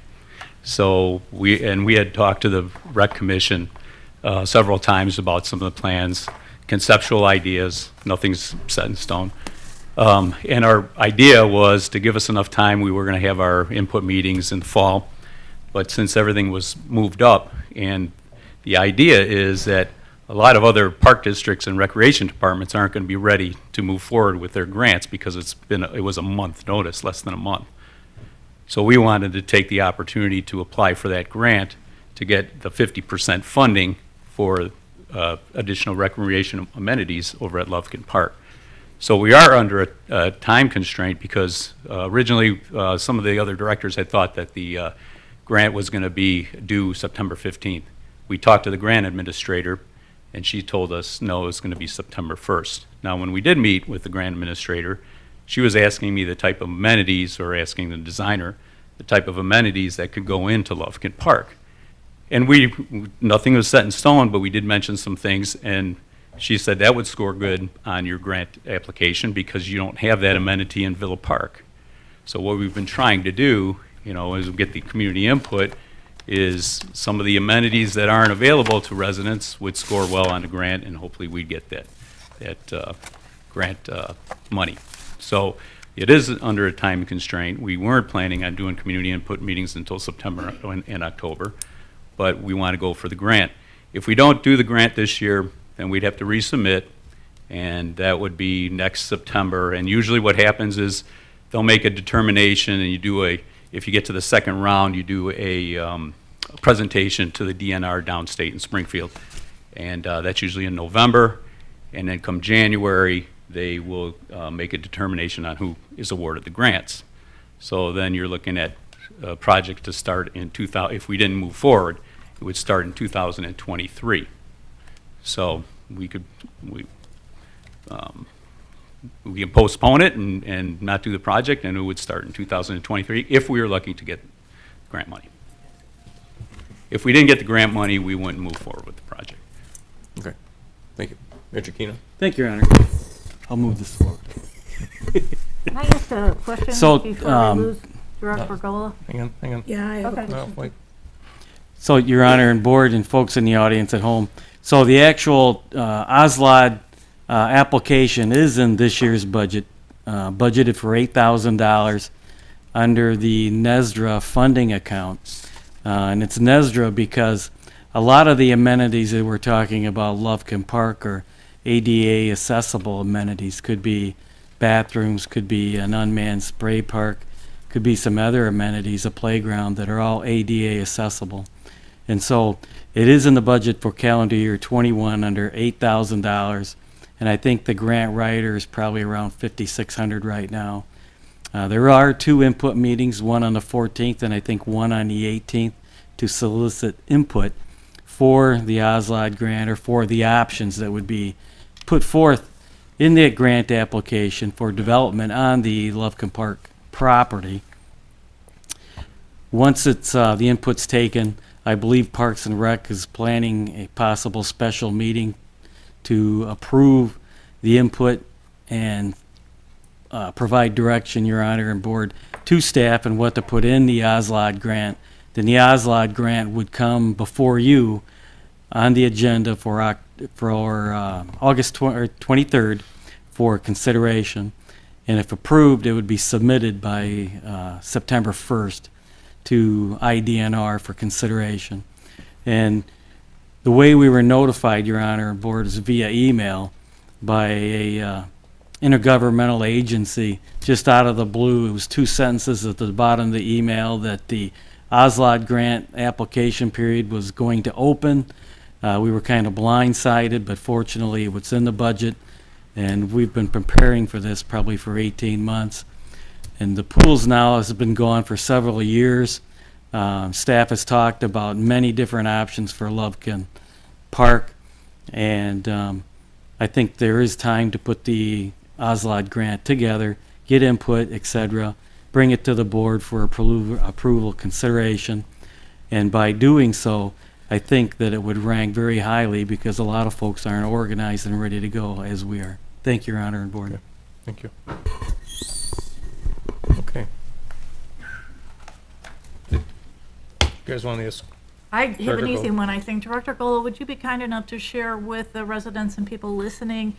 So we had talked to the Rec Commission several times about some of the plans, conceptual ideas, nothing's set in stone. And our idea was to give us enough time, we were going to have our input meetings in the fall, but since everything was moved up, and the idea is that a lot of other park districts and recreation departments aren't going to be ready to move forward with their grants because it was a month notice, less than a month. So we wanted to take the opportunity to apply for that grant to get the 50% funding for additional recreation amenities over at Lufkin Park. So we are under a time constraint because originally some of the other directors had thought that the grant was going to be due September 15th. We talked to the grant administrator and she told us no, it's going to be September 1st. Now when we did meet with the grant administrator, she was asking me the type of amenities, or asking the designer the type of amenities that could go into Lufkin Park. And nothing was set in stone, but we did mention some things, and she said that would score good on your grant application because you don't have that amenity in Villa Park. So what we've been trying to do, as we get the community input, is some of the amenities that aren't available to residents would score well on the grant, and hopefully we'd get that grant money. So it is under a time constraint. We weren't planning on doing community input meetings until September and October, but we want to go for the grant. If we don't do the grant this year, then we'd have to resubmit, and that would be next September. And usually what happens is they'll make a determination, and if you get to the second round, you do a presentation to the DNR downstate in Springfield. And that's usually in November. And then come January, they will make a determination on who is awarded the grants. So then you're looking at a project to start in 2000. If we didn't move forward, it would start in 2023. So we can postpone it and not do the project, and it would start in 2023 if we were lucky to get grant money. If we didn't get the grant money, we wouldn't move forward with the project. Okay, thank you. Mr. Keenan? Thank you, Your Honor. I'll move this forward. Can I ask a question So, before we lose? Director Gola? Hang on. Yeah, I have a No, question. wait. So, Your Honor and Board and folks in the audience at home, so the actual OSLOD application is in this year's budget, budgeted for $8,000 under the NESDRA funding account. And it's NESDRA because a lot of the amenities that we're talking about, Lufkin Park, are ADA accessible amenities. Could be bathrooms, could be an unmanned spray park, could be some other amenities, a playground, that are all ADA accessible. And so it is in the budget for calendar year 21 under $8,000. And I think the grant writer is probably around 5,600 right now. There are 2 input meetings, one on the 14th and I think one on the 18th, to solicit input for the OSLOD grant or for the options that would be put forth in that grant application for development on the Lufkin Park property. Once it's the input's taken, I believe Parks and Rec is planning a possible special meeting to approve the input and provide direction, Your Honor and Board, to staff and what to put in the OSLOD grant. Then the OSLOD grant would come before you on the agenda for August 23rd for consideration. And if approved, it would be submitted by September 1st to IDNR for consideration. And the way we were notified, Your Honor and Board, is via email by a intergovernmental agency just out of the blue. It was 2 sentences at the bottom of the email that the OSLOD grant application period was going to open. We were kind of blindsided, but fortunately it's in the budget, and we've been preparing for this probably for 18 months. And the pools now has been gone for several years. Staff has talked about many different options for Lufkin Park, and I think there is time to put the OSLOD grant together, get input, etc., bring it to the board for approval consideration, and by doing so, I think that it would rank very highly because a lot of folks aren't organized and ready to go as we are. Thank you, Your Honor and Board. Thank you. Okay. You guys want to ask? I have Director an easy Gola. one, I think. Director Gola, would you be kind enough to share with the residents and people listening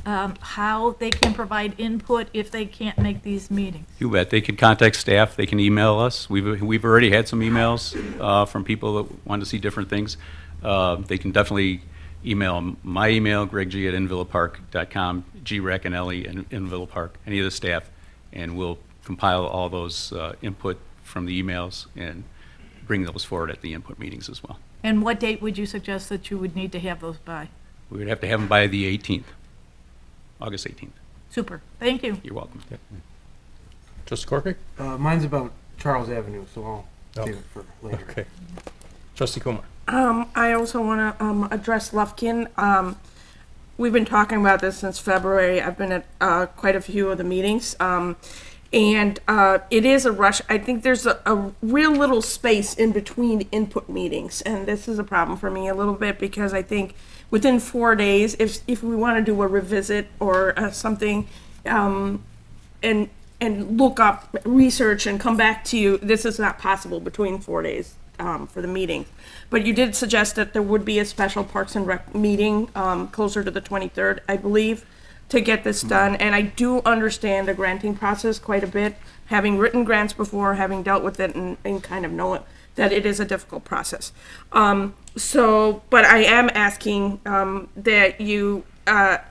how they can provide input if they can't make these meetings? You bet. They can contact staff. They can email us. We've already had some emails from people that want to see different things. They can definitely email my email, greggg@invillapark.com, grec and Ellie at Invillapark, any of the staff, and we'll compile all those input from the emails and bring those forward at the input meetings as well. And what date would you suggest that you would need to have those by? We would have to have them by the 18th, August 18th. Super, thank you. You're welcome. Trustee Corker? Mine's about Charles Avenue, so I'll save it for later. Okay. Trustee Kumar? I also want to address Lufkin. We've been talking about this since February. I've been at quite a few of the meetings. And it is a rush. I think there's a real little space in between input meetings. And this is a problem for me a little bit because I think within 4 days, if we want to do a revisit or something, and look up research and come back to you, this is not possible between 4 days for the meeting. But you did suggest that there would be a special Parks and Rec meeting closer to the 23rd, I believe, to get this done. And I do understand the granting process quite a bit, having written grants before, having dealt with it and kind of know it, that it is a difficult process. But I am asking that you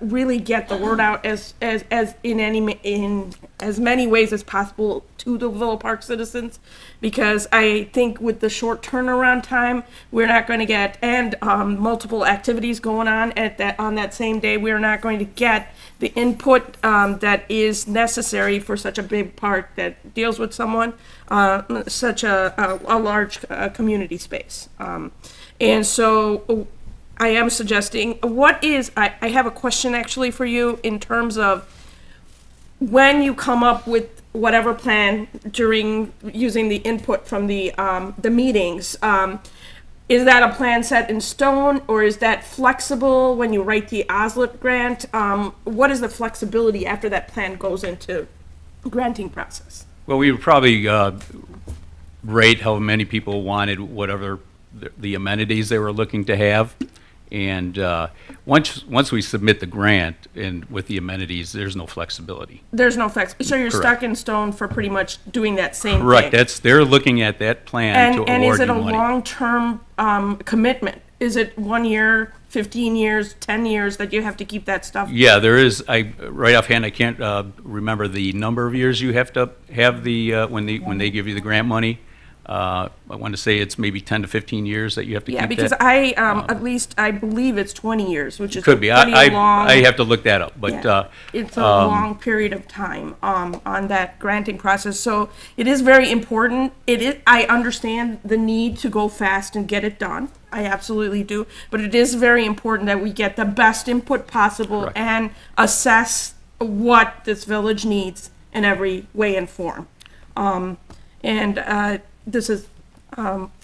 really get the word out as in as many ways as possible to the Villa Park citizens, because I think with the short turnaround time, we're not going to get, and multiple activities going on on that same day, we're not going to get the input that is necessary for such a big park that deals with someone such a large community space. And so I am suggesting, I have a question actually for you in terms of when you come up with whatever plan during using the input from the meetings, is that a plan set in stone, or is that flexible when you write the OSLOD grant? What is the flexibility after that plan goes into granting process? Well, we would probably rate how many people wanted whatever the amenities they were looking to have. And once we submit the grant and with the amenities, there's no flexibility. There's no flex, so you're Correct. stuck in stone for pretty much doing that same Correct. thing. They're looking at that plan to And is award it you a money. long-term commitment? Is it 1 year, 15 years, 10 years that you have to keep that stuff? Yeah, there is. Right offhand, I can't remember the number of years you have to have when they give you the grant money. I want to say it's maybe 10 to 15 years that you have to Yeah, keep because that. at least I believe it's 20 years, which is Could be. pretty long. I have to look that up, but Yeah. It's a long period of time on that granting process. So it is very important. I understand the need to go fast and get it done. I absolutely do. But it is very important that we get the best input possible Correct. and assess what this village needs in every way and form. This is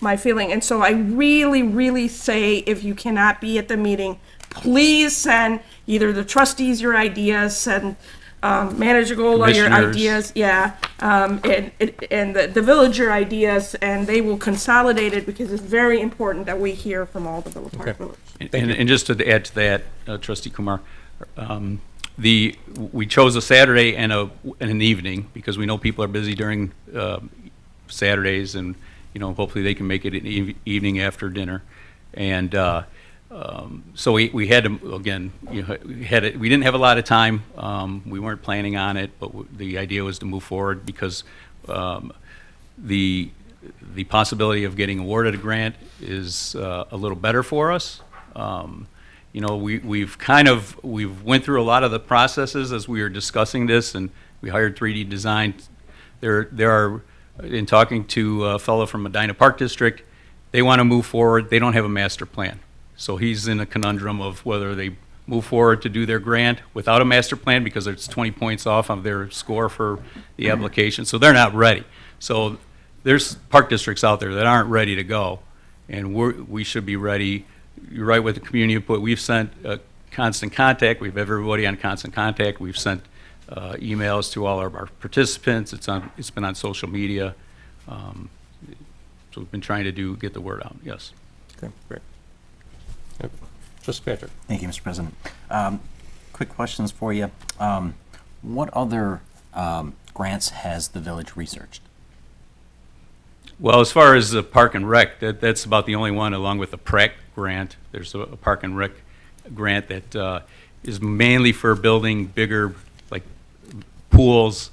my feeling. And so I really, really say, if you cannot be at the meeting, please send either the trustees your ideas, send Manager Gola your Commissioners. ideas, and the village your ideas, and they will consolidate it, because it's very important that we hear from all the Villa Park village. And just to add to that, Trustee Kumar, we chose a Saturday and an evening because we know people are busy during Saturdays, and hopefully they can make it an evening after dinner. And so we had to, again, we didn't have a lot of time. We weren't planning on it, but the idea was to move forward because the possibility of getting awarded a grant is a little better for us. We've went through a lot of the processes as we were discussing this, and we hired 3D Design. There are, in talking to a fellow from Medina Park District, they want to move forward. They don't have a master plan. So he's in a conundrum of whether they move forward to do their grant without a master plan because it's 20 points off of their score for the application. So they're not ready. So there's park districts out there that aren't ready to go, and we should be ready. You're right with the community input. We've sent constant contact. We have everybody on constant contact. We've sent emails to all of our participants. It's been on social media. So we've been trying to get the word out. Yes. Okay, great. Yep. Trustee Patrick. Thank you, Mr. President. Quick questions for you. What other grants has the village researched? Well, as far as the Park and Rec, that's about the only one, along with the PRAC grant. There's a Park and Rec grant that is mainly for building bigger, like, pools,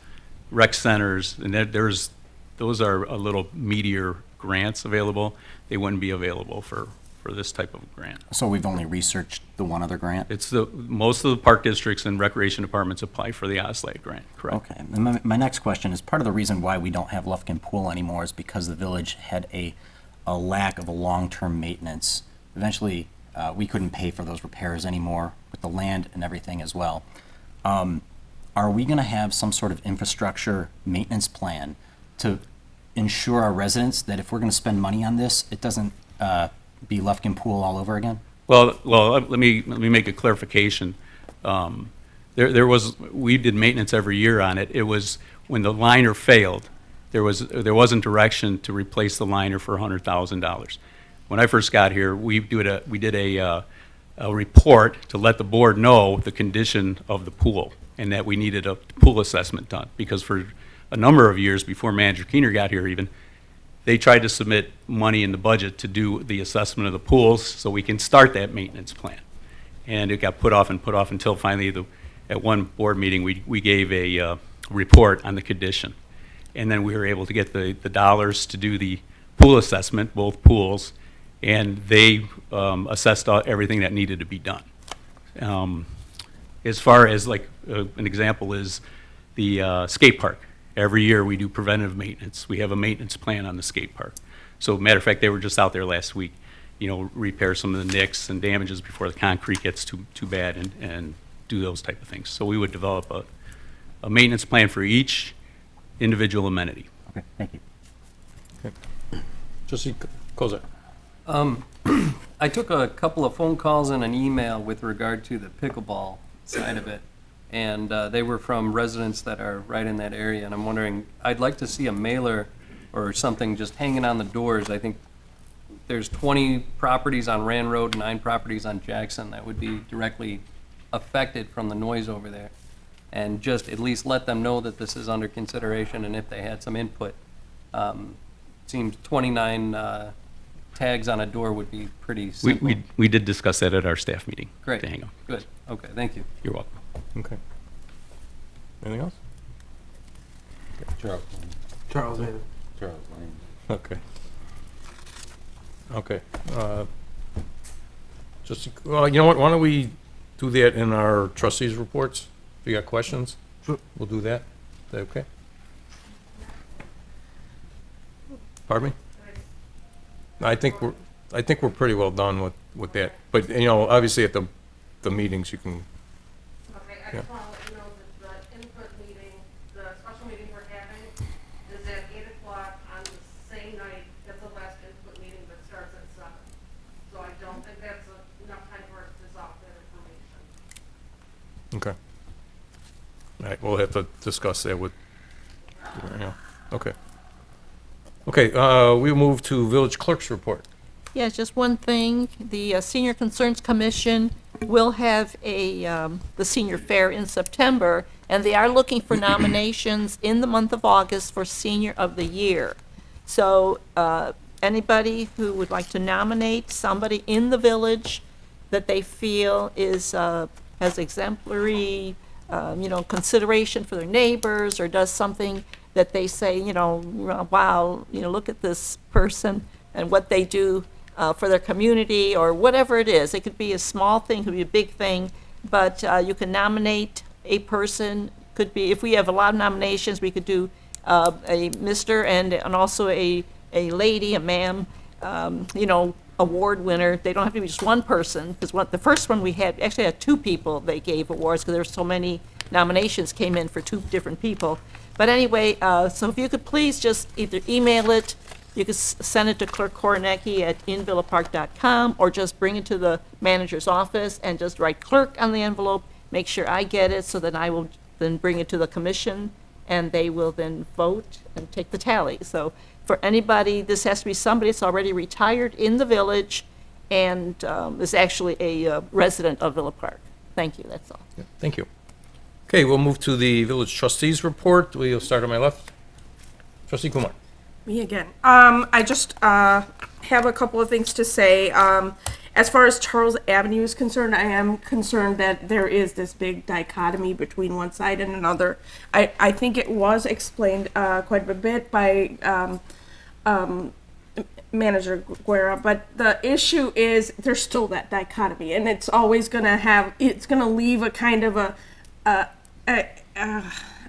rec centers, and those are a little meatier grants available. They wouldn't be available for this type of grant. So we've only researched the one other grant? It's most of the park districts and recreation departments apply for the OSLAD grant, correct? Okay. And my next question is, part of the reason why we don't have Lufkin Pool anymore is because the village had a lack of a long-term maintenance. Eventually, we couldn't pay for those repairs anymore with the land and everything as well. Are we going to have some sort of infrastructure maintenance plan to ensure our residents that if we're going to spend money on this, it doesn't be Lufkin Pool all over again? Well, let me make a clarification. We did maintenance every year on it. It was when the liner failed, there wasn't direction to replace the liner for $100,000. When I first got here, we did a report to let the board know the condition of the pool and that we needed a pool assessment done, because for a number of years before Manager Keener got here even, they tried to submit money in the budget to do the assessment of the pools so we can start that maintenance plan. And it got put off until finally at one board meeting we gave a report on the condition. And then we were able to get the dollars to do the pool assessment, both pools, and they assessed everything that needed to be done. As far as like an example is the skate park. Every year we do preventive maintenance. We have a maintenance plan on the skate park. So matter of fact, they were just out there last week, repair some of the nicks and damages before the concrete gets too bad and do those type of things. So we would develop a maintenance plan for each individual amenity. Okay, thank you. Okay. Trustee Kozak. I took a couple of phone calls and an email with regard to the pickleball side of it. and they were from residents that are right in that area, and I'm wondering, I'd like to see a mailer or something just hanging on the doors. I think there's 20 properties on Rand Road, 9 properties on Jackson that would be directly affected from the noise over there. And just at least let them know that this is under consideration, and if they had some input. Seems 29 tags on a door would be pretty simple. We did discuss that at our staff meeting. Great, To hang up. good, okay, thank you. You're welcome. Okay. Anything else? Charles. Charles Lane. Charles Lane. Okay. Okay. Just, well, you know what, why don't we do that in our trustees' reports? If you got questions, Sure. we'll do that. Is that okay? Pardon me? I think we're pretty well done with that. But, you know, obviously at the meetings, you can, Okay, I Yeah. just want to let you know that the input meeting, the special meeting we're having is at 8 o'clock on the same night as the last input meeting, but starts at 7. So I don't think that's enough time for us to dissolve that information. okay. All right, we'll have to discuss that with, yeah, okay. Okay, we'll move to village clerk's report. Yeah, just one thing, the Senior Concerns Commission will have the senior fair in September, and they are looking for nominations in the month of August for Senior of the Year. So, anybody who would like to nominate somebody in the village that they feel is, has exemplary, consideration for their neighbors, or does something that they say, wow, look at this person and what they do for their community, or whatever it is. It could be a small thing, it could be a big thing, but you can nominate a person. Could be, if we have a lot of nominations, we could do a Mr. and also a lady, a ma'am, award winner. They don't have to be just one person, because the first one we had, actually had 2 people they gave awards, because there were so many nominations came in for 2 different people. But anyway, so if you could please just either email it, you could send it to Clerk Koronecki at invillapark.com, or just bring it to the manager's office and just write clerk on the envelope, make sure I get it, so that I will then bring it to the commission, and they will then vote and take the tally. So for anybody, this has to be somebody that's already retired in the village and is actually a resident of Villa Park. Thank you, that's all. Yeah, thank you. Okay, we'll move to the village trustees report. We'll start on my left. Trustee Kumar. Me again. I just have a couple of things to say. As far as Charles Avenue is concerned, I am concerned that there is this big dichotomy between one side and another. I think it was explained quite a bit by Manager Guerra, but the issue is there's still that dichotomy, and it's always going to leave a kind of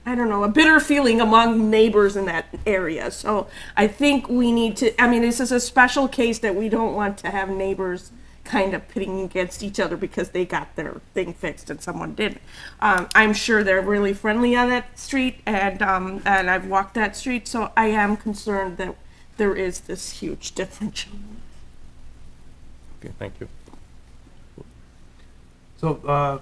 I don't know, a bitter feeling among neighbors in that area. So I think we need to, this is a special case that we don't want to have neighbors kind of pitting against each other because they got their thing fixed and someone didn't. I'm sure they're really friendly on that street, and I've walked that street, so I am concerned that there is this huge differential. Okay, thank you. So,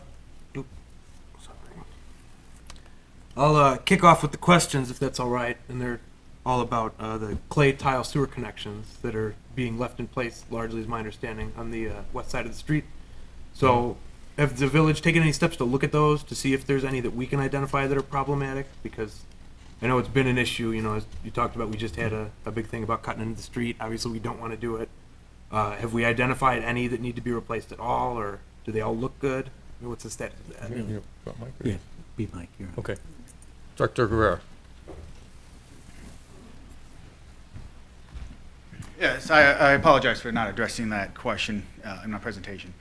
I'll kick off with the questions, if that's all right, and they're all about the clay tile sewer connections that are being left in place, largely is my understanding, on the west side of the street. So, have the village taken any steps to look at those, to see if there's any that we can identify that are problematic? Because I know it's been an issue, as you talked about, we just had a big thing about cutting into the street. Obviously, we don't want to do it. Have we identified any that need to be replaced at all, or do they all look good? What's the status of that? Yeah, be Mike. Okay. Director Guerrero. Yes, I apologize for not addressing that question in my presentation.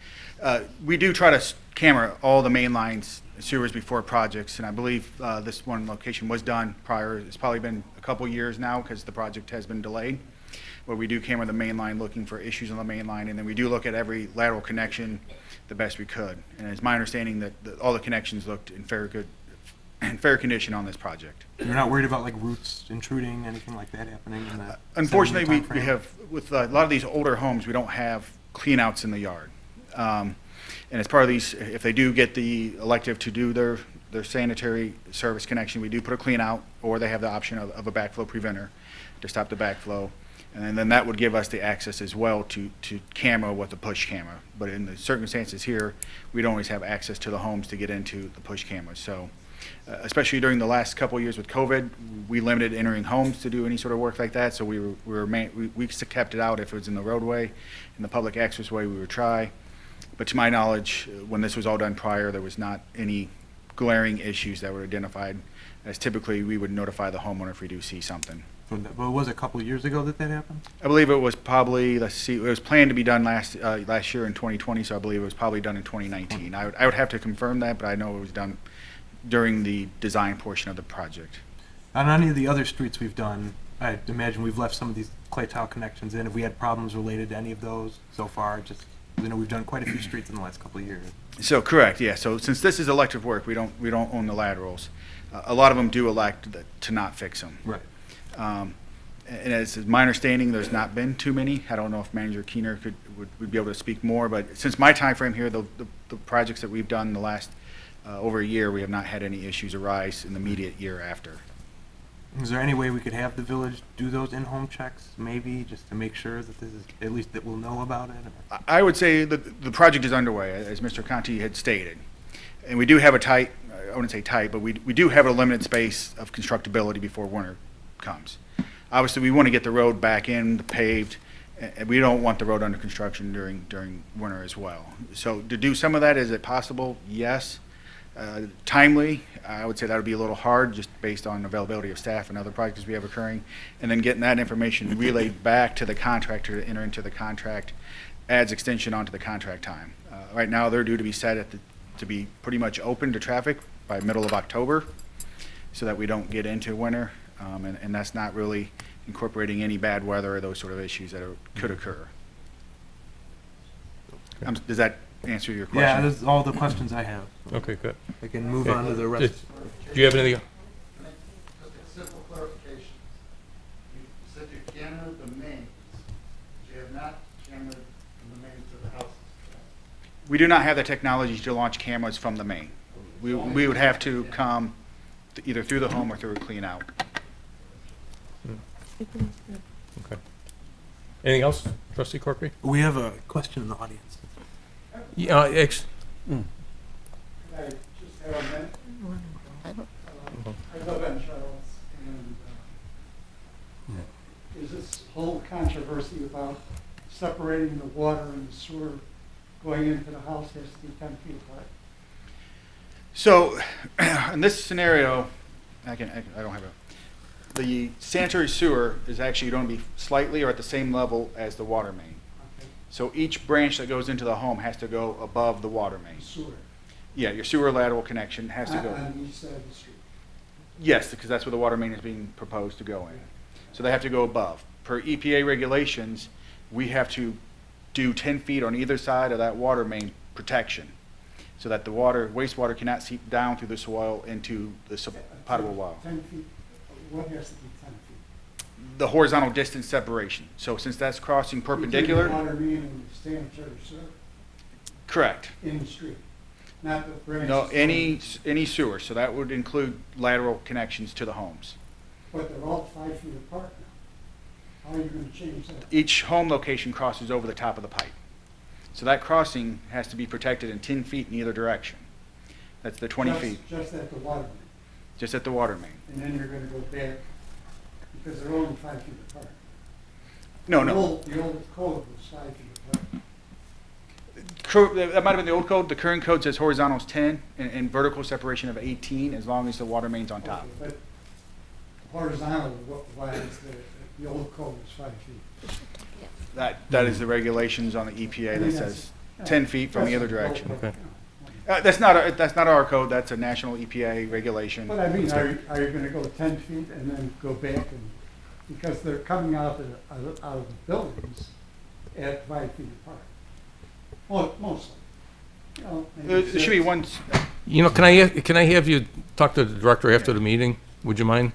We do try to camera all the main lines, sewers before projects, and I believe this one location was done prior. It's probably been a couple years now because the project has been delayed. Where we do camera the main line, looking for issues on the main line, and then we do look at every lateral connection the best we could. And it's my understanding that all the connections looked in fair condition on this project. You're not worried about like roots intruding, anything like that happening in the Unfortunately, we 7-year timeframe? have, with a lot of these older homes, we don't have clean outs in the yard. And as part of these, if they do get the elective to do their sanitary service connection, we do put a clean out, or they have the option of a backflow preventer to stop the backflow. And then that would give us the access as well to camera with the push camera. But in the circumstances here, we don't always have access to the homes to get into the push cameras. So especially during the last couple of years with COVID, we limited entering homes to do any sort of work like that. So we kept it out. If it was in the roadway, in the public access way, we would try. But to my knowledge, when this was all done prior, there was not any glaring issues that were identified, as typically we would notify the homeowner if we do see something. But was it a couple of years ago that happened? I believe it was probably, let's see, it was planned to be done last year in 2020, so I believe it was probably done in 2019. I would have to confirm that, but I know it was done during the design portion of the project. On any of the other streets we've done, I imagine we've left some of these clay tile connections in. Have we had problems related to any of those so far? Just, you know, we've done quite a few streets in the last couple of years. So correct, yeah. So since this is elective work, we don't own the laterals. A lot of them do elect to not fix them. Right. And as is my understanding, there's not been too many. I don't know if Manager Keener would be able to speak more, but since my time frame here, the projects that we've done the last over a year, we have not had any issues arise in the immediate year after. Is there any way we could have the village do those in-home checks, maybe, just to make sure that this is, at least that we'll know about it? Or? I would say that the project is underway, as Mr. Conti had stated. And we do have a tight, I wouldn't say tight, but we do have a limited space of constructability before winter comes. Obviously, we want to get the road back in, paved, and we don't want the road under construction during winter as well. So to do some of that, is it possible? Yes. Timely, I would say that would be a little hard, just based on availability of staff and other projects we have occurring. And then getting that information relayed back to the contractor to enter into the contract adds extension onto the contract time. Right now, they're due to be set to be pretty much open to traffic by middle of October, so that we don't get into winter. And that's not really incorporating any bad weather or those sort of issues that could occur. Does that answer your question? Yeah, that's all the questions I have. Okay, good. I can move on to the rest. Do you have anything? Just a simple clarification. You said you camera the mains, but you have not cameraed the mains to the houses. We do not have the technology to launch cameras from the main. We would have to come either through the home or through a clean out. Okay. Anything else, Trustee Corkery? We have a question in the audience. Yeah, I just have a minute? I live in Charles, and is this whole controversy about separating the water and the sewer going into the house has to be 10 feet apart? So, in this scenario, I don't have the sanitary sewer is actually going to be slightly or at the same level as the water main. Okay. So each branch that goes into the home has to go above the water main. Sewer. Yeah, your sewer lateral connection has to go. On each side of the street. Yes, because that's where the water main is being proposed to go in. So they have to go above. Per EPA regulations, we have to do 10 feet on either side of that water main protection, so that the wastewater cannot seep down through the soil into the potable well. 10 feet, what has to be 10 feet? The horizontal distance separation. So since that's crossing perpendicular. Between the water main and the sanitary sewer Correct. in the street, not the branches. No, any sewer. So that would include lateral connections to the homes. But they're all 5 feet apart now. How are you going to change that? Each home location crosses over the top of the pipe. So that crossing has to be protected in 10 feet in either direction. That's the 20 feet. Just at the water main. Just at the water main. And then you're going to go back, because they're only 5 feet apart. No, The no. old code was 5 feet apart. That might have been the old code. The current code says horizontal is 10 and vertical separation of 18 as long as the water main's on top. Okay, but horizontally, why is the old code is 5 feet? That is the regulations on the EPA that says 10 feet from the other direction. Okay. That's not our code. That's a national EPA regulation. But I mean, are you going to go 10 feet and then go back and, because they're coming out of the buildings at 5 feet apart? Well, mostly. You know, maybe There should be 6. one. You know, can I have you talk to the director after the meeting? Would you mind?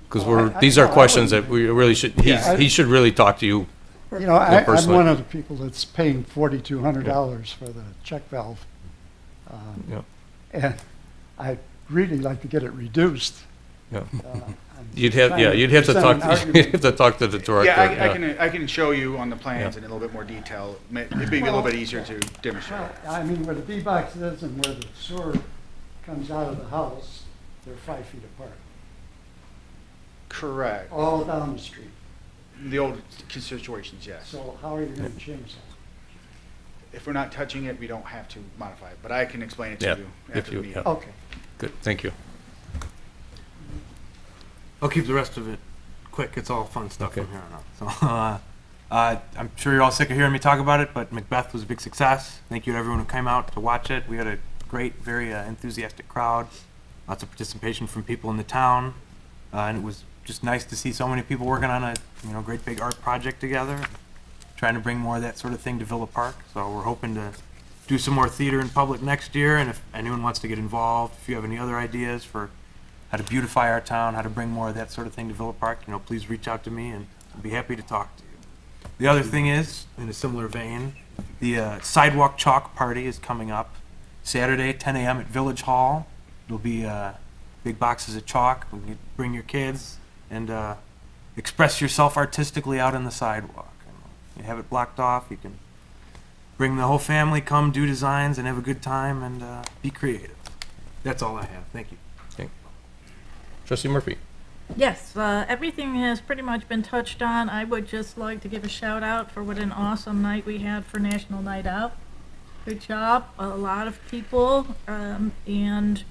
Because Well, these are I questions wouldn't. that we really should, Yeah, he should really talk to you You know, Yeah, I'm personally. one of the people that's paying $4,200 for the check valve. Yeah. And I'd really like to get it reduced. Yeah. I'm You'd have, trying yeah, you'd have to present talk, an to argument. you'd have to talk to the director. Yeah, I can show you on the plans Yeah. in a little bit more detail. It'd be a little bit easier to demonstrate. Well, I mean, where the D-box is and where the sewer comes out of the house, they're 5 feet apart, Correct. all down the street. The old situations, yes. So how are you going to change that? If we're not touching it, we don't have to modify it, but I can explain it to Yeah, you if after the you- meeting. yeah. Okay. Good, thank you. I'll keep the rest of it quick. It's all fun stuff Okay. from here on out. So, I'm sure you're all sick of hearing me talk about it, but Macbeth was a big success. Thank you to everyone who came out to watch it. We had a great, very enthusiastic crowd. Lots of participation from people in the town, and it was just nice to see so many people working on a great big art project together, trying to bring more of that sort of thing to Villa Park. So we're hoping to do some more theater in public next year, and if anyone wants to get involved, if you have any other ideas for how to beautify our town, how to bring more of that sort of thing to Villa Park, please reach out to me, and I'll be happy to talk to you. The other thing is, in a similar vein, the Sidewalk Chalk Party is coming up Saturday, 10 a.m. at Village Hall. It'll be big boxes of chalk. You can bring your kids and express yourself artistically out on the sidewalk. You have it blocked off. You can bring the whole family, come do designs, and have a good time, and be creative. That's all I have. Thank you. Trustee Murphy? Yes, everything has pretty much been touched on. I would just like to give a shout out for what an awesome night we had for National Night Out. Good job, a lot of people, and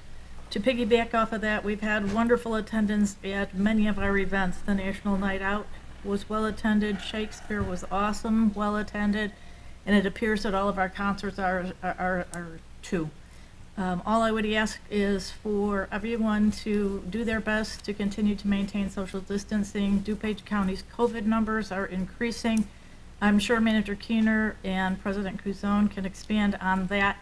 to piggyback off of that, we've had wonderful attendance at many of our events. The National Night Out was well attended, Shakespeare was awesome, well attended, and it appears that all of our concerts are too. All I would ask is for everyone to do their best to continue to maintain social distancing. DuPage County's COVID numbers are increasing. I'm sure Manager Keener and President Cruzone can expand on that,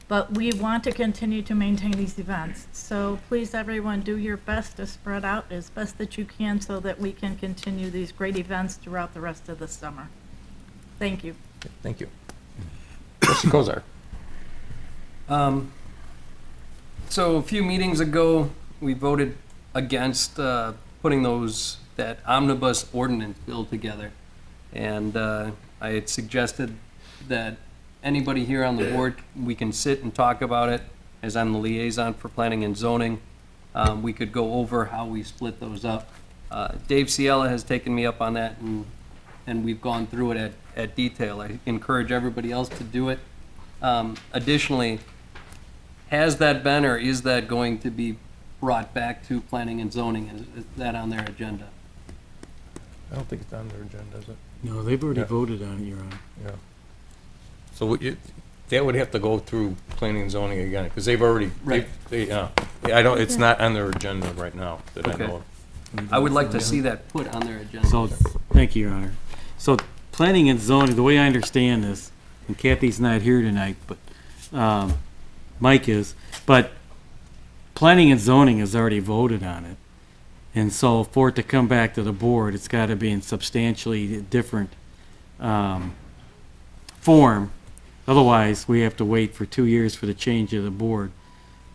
but we want to continue to maintain these events. So please, everyone, do your best to spread out as best that you can so that we can continue these great events throughout the rest of the summer. Thank you. Thank you. Trustee Kozar? So a few meetings ago, we voted against putting that omnibus ordinance bill together. And I had suggested that anybody here on the board, we can sit and talk about it, as I'm the liaison for planning and zoning. We could go over how we split those up. Dave Ciela has taken me up on that, and we've gone through it at detail. I encourage everybody else to do it. Additionally, has that been or is that going to be brought back to planning and zoning? Is that on their agenda? I don't think it's on their agenda, is it? No, they've already Yeah. voted on it, Your Honor. Yeah. So that would have to go through planning and zoning again, because they've already, Right. it's not on their agenda right now that I Okay. know of. I would like to see that put on their agenda. So, thank you, Your Honor. So, planning and zoning, the way I understand this, and Kathy's not here tonight, but Mike is, but planning and zoning has already voted on it. And so for it to come back to the board, it's got to be in substantially different form. Otherwise, we have to wait for 2 years for the change of the board.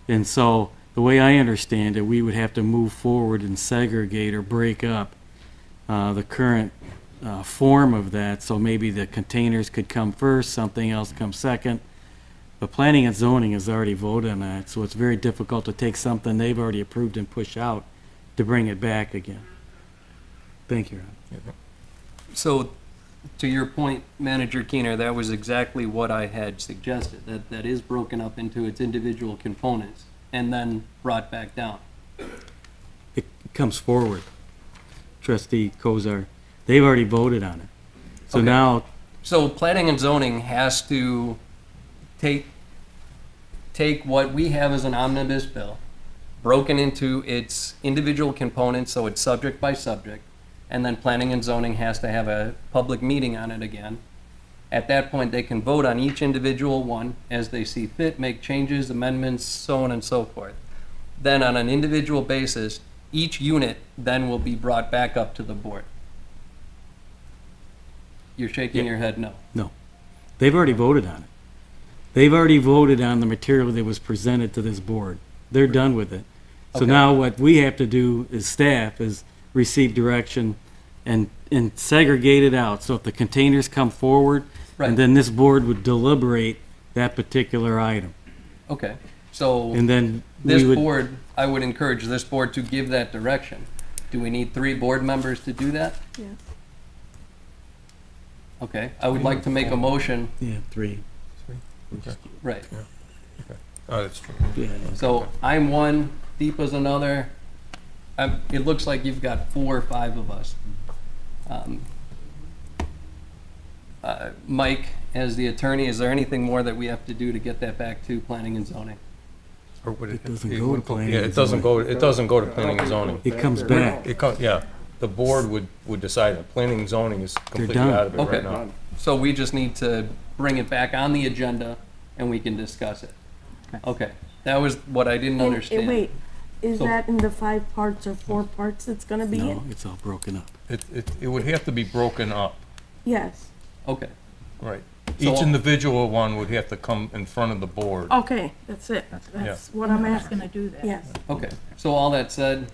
And so the way I understand it, we would have to move forward and segregate or break up the current form of that. So maybe the containers could come first, something else come second. But planning and zoning has already voted on that, so it's very difficult to take something they've already approved and push out to bring it back again. Thank you, Your Honor. So, to your point, Manager Keener, that was exactly what I had suggested, that is broken up into its individual components and then brought back down. It comes forward. Trustee Kozar, they've already voted on it. So Okay. now, So planning and zoning has to take what we have as an omnibus bill, broken into its individual components, so it's subject by subject, and then planning and zoning has to have a public meeting on it again. At that point, they can vote on each individual one as they see fit, make changes, amendments, so on and so forth. Then on an individual basis, each unit then will be brought back up to the board. You're shaking your head no. No. They've already voted on it. They've already voted on the material that was presented to this board. They're done with it. So Okay. now what we have to do as staff is receive direction and segregate it out. So if the containers come forward, Right. and then this board would deliberate that particular item. Okay, so And then this we would, board, I would encourage this board to give that direction. Do we need 3 board members to do that? Yes. Okay, I would like to make a motion, yeah, 3. right. Oh, that's true. Yeah. So I'm one, Deepa's another. It looks like you've got 4 or 5 of us. Mike, as the attorney, is there anything more that we have to do to get that back to planning and zoning? Or would It doesn't go to planning Yeah, and it doesn't zoning. go, it doesn't go to planning and zoning. It comes back. Yeah, the board would decide it. Planning and zoning is completely done. out of it Okay. right now. So we just need to bring it back on the agenda and we can discuss it. Okay, that was what I didn't understand. Wait, is So- that in the 5 parts or 4 parts it's gonna be in? No, it's all broken up. It would have to be broken up, Yes. Okay, right. So- Each individual one would have to come in front of the board. Okay, that's it. That's what I'm asking. Gonna do that. Yes. okay. So all that said,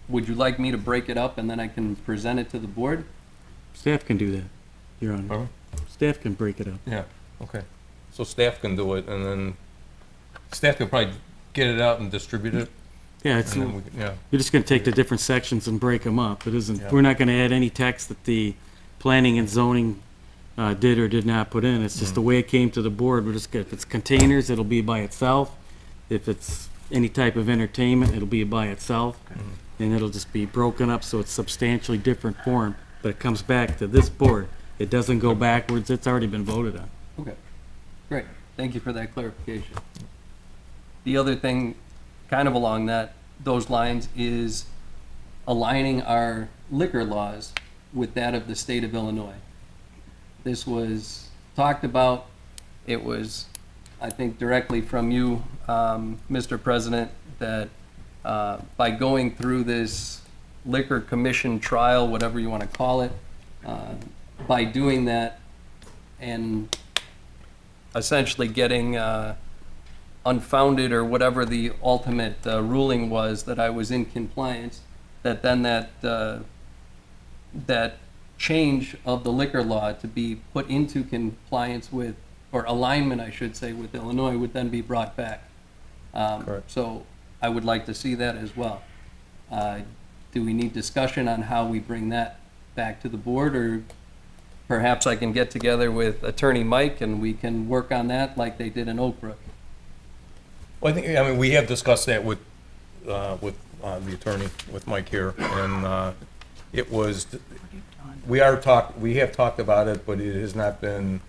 would you like me to break it up and then I can present it to the board? Staff can do that, Your Honor. Huh? Staff can break it up. Yeah, okay. So staff can do it, and then staff could probably get it out and distribute it. Yeah, it's, And then we could- yeah, you're just gonna take the different sections and break them up. It isn't, Yeah. we're not gonna add any text that the planning and zoning did or did not put in. It's just the way it came to the board. We're just, if it's containers, it'll be by itself. If it's any type of entertainment, it'll be by itself. And it'll just be broken up so it's substantially different form, but it comes back to this board. It doesn't go backwards. It's already been voted on. Okay, great. Thank you for that clarification. The other thing, kind of along those lines, is aligning our liquor laws with that of the state of Illinois. This was talked about. It was, I think, directly from you, Mr. President, that by going through this liquor commission trial, whatever you want to call it, by doing that and essentially getting unfounded or whatever the ultimate ruling was that I was in compliance, that then that change of the liquor law to be put into compliance with, or alignment, I should say, with Illinois would then be brought back. Correct. So I would like to see that as well. Do we need discussion on how we bring that back to the board, or perhaps I can get together with Attorney Mike and we can work on that like they did in Oak Brook? well, I mean, we have discussed that with the attorney, with Mike here, and it was, we have talked about it, but it has not been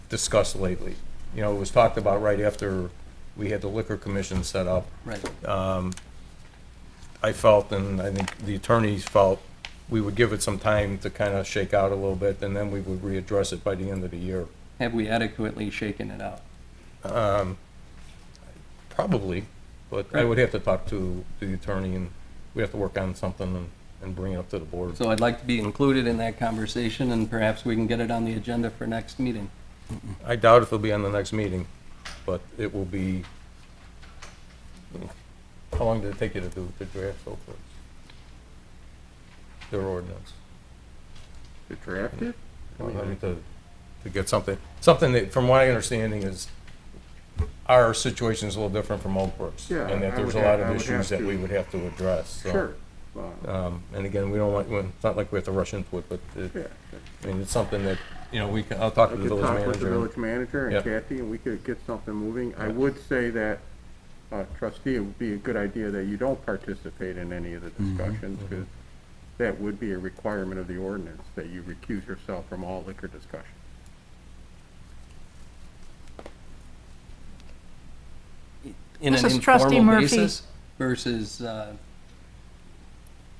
discussed lately. You know, it was talked about right after we had the liquor commission set up. Right. I felt, and I think the attorneys felt, we would give it some time to kind of shake out a little bit, and then we would readdress it by the end of the year. Have we adequately shaken it out? Probably, but I would have to talk to the attorney, and we have to work on something and bring it up to the board. So I'd like to be included in that conversation, and perhaps we can get it on the agenda for next meeting. I doubt if it'll be on the next meeting, but it will be, how long did it take you to do, to draft so forth? Their ordinance? To draft it? I mean, to get something that, from my understanding, is our situation is a little different from Oak Brook's. Yeah, And that I there's would a lot have- I of would issues have that we to- would have to address, so. Sure. And again, we don't want, it's not like we have to rush into it, but Yeah. I mean, it's something that, you know, I'll talk I to the could village talk with the manager. village manager and Yep. Kathy, and we could get something moving. I Yep. would say that, trustee, it would be a good idea that you don't participate in any of the discussions, because that would be a requirement of the ordinance, that you recuse yourself from all liquor discussion. In an This is Trustee informal Murphy. basis versus,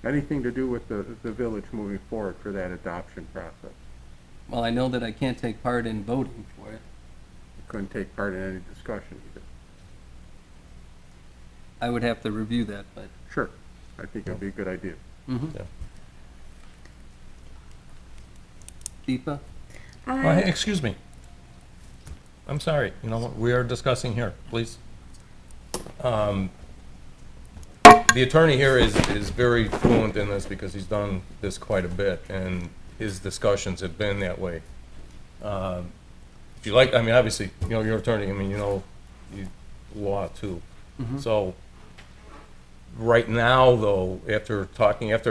Anything to do with the village moving forward for that adoption process. well, I know that I can't take part in voting for it. You couldn't take part in any discussion either. I would have to review that, but. Sure, I think it'd be a good idea. Mhm. Yeah. Deepa? Well, hey, excuse me. I'm sorry, you know what, we are discussing here, please. The attorney here is very fluent in this because he's done this quite a bit, and his discussions have been that way. If you like, I mean, obviously, you know, you're an attorney, I mean, you know, law too. So, right now, though, after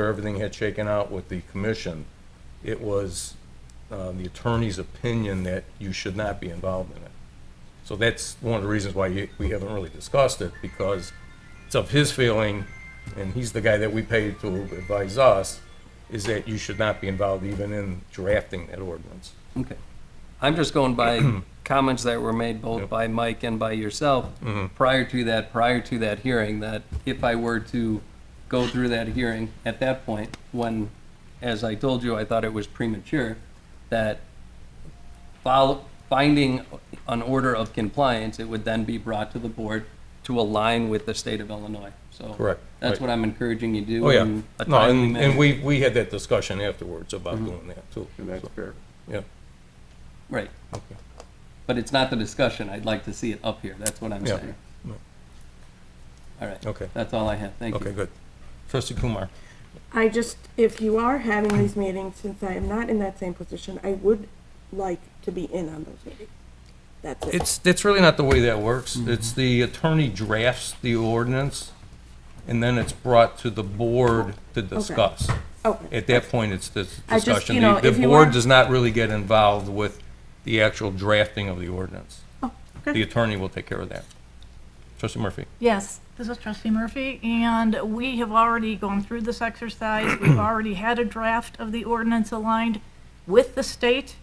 everything had shaken out with the commission, it was the attorney's opinion that you should not be involved in it. So that's one of the reasons why we haven't really discussed it, because it's of his feeling, and he's the guy that we pay to advise us, is that you should not be involved even in drafting that ordinance. Okay. I'm just going by comments that were made both by Mike and by yourself prior to that hearing, that if I were to go through that hearing at that point, when, as I told you, I thought it was premature, that finding an order of compliance, it would then be brought to the board to align with the state of Illinois. So Correct. that's Right. what I'm encouraging you to do. Oh, yeah. in a No, timely and manner. we had that discussion afterwards about doing that too. And that's fair. Yeah, Right. okay. But it's not the discussion. I'd like to see it up here. That's what I'm Yeah. saying. Yeah. All right. Okay. That's all I have. Thank you. Okay, good. Trustee Kumar. I just, if you are having these meetings, since I am not in that same position, I would like to be in on those meetings. That's it. It's really not the way that works. It's the attorney drafts the ordinance, and then it's brought to the board to discuss. Okay. At that point, it's this I just, discussion. you know, The if you board are- does not really get involved with the actual drafting of the ordinance. Oh, okay. The attorney will take care of that. Trustee Murphy. Yes, this is Trustee Murphy, and we have already gone through this exercise. We've already had a draft of the ordinance aligned with the state,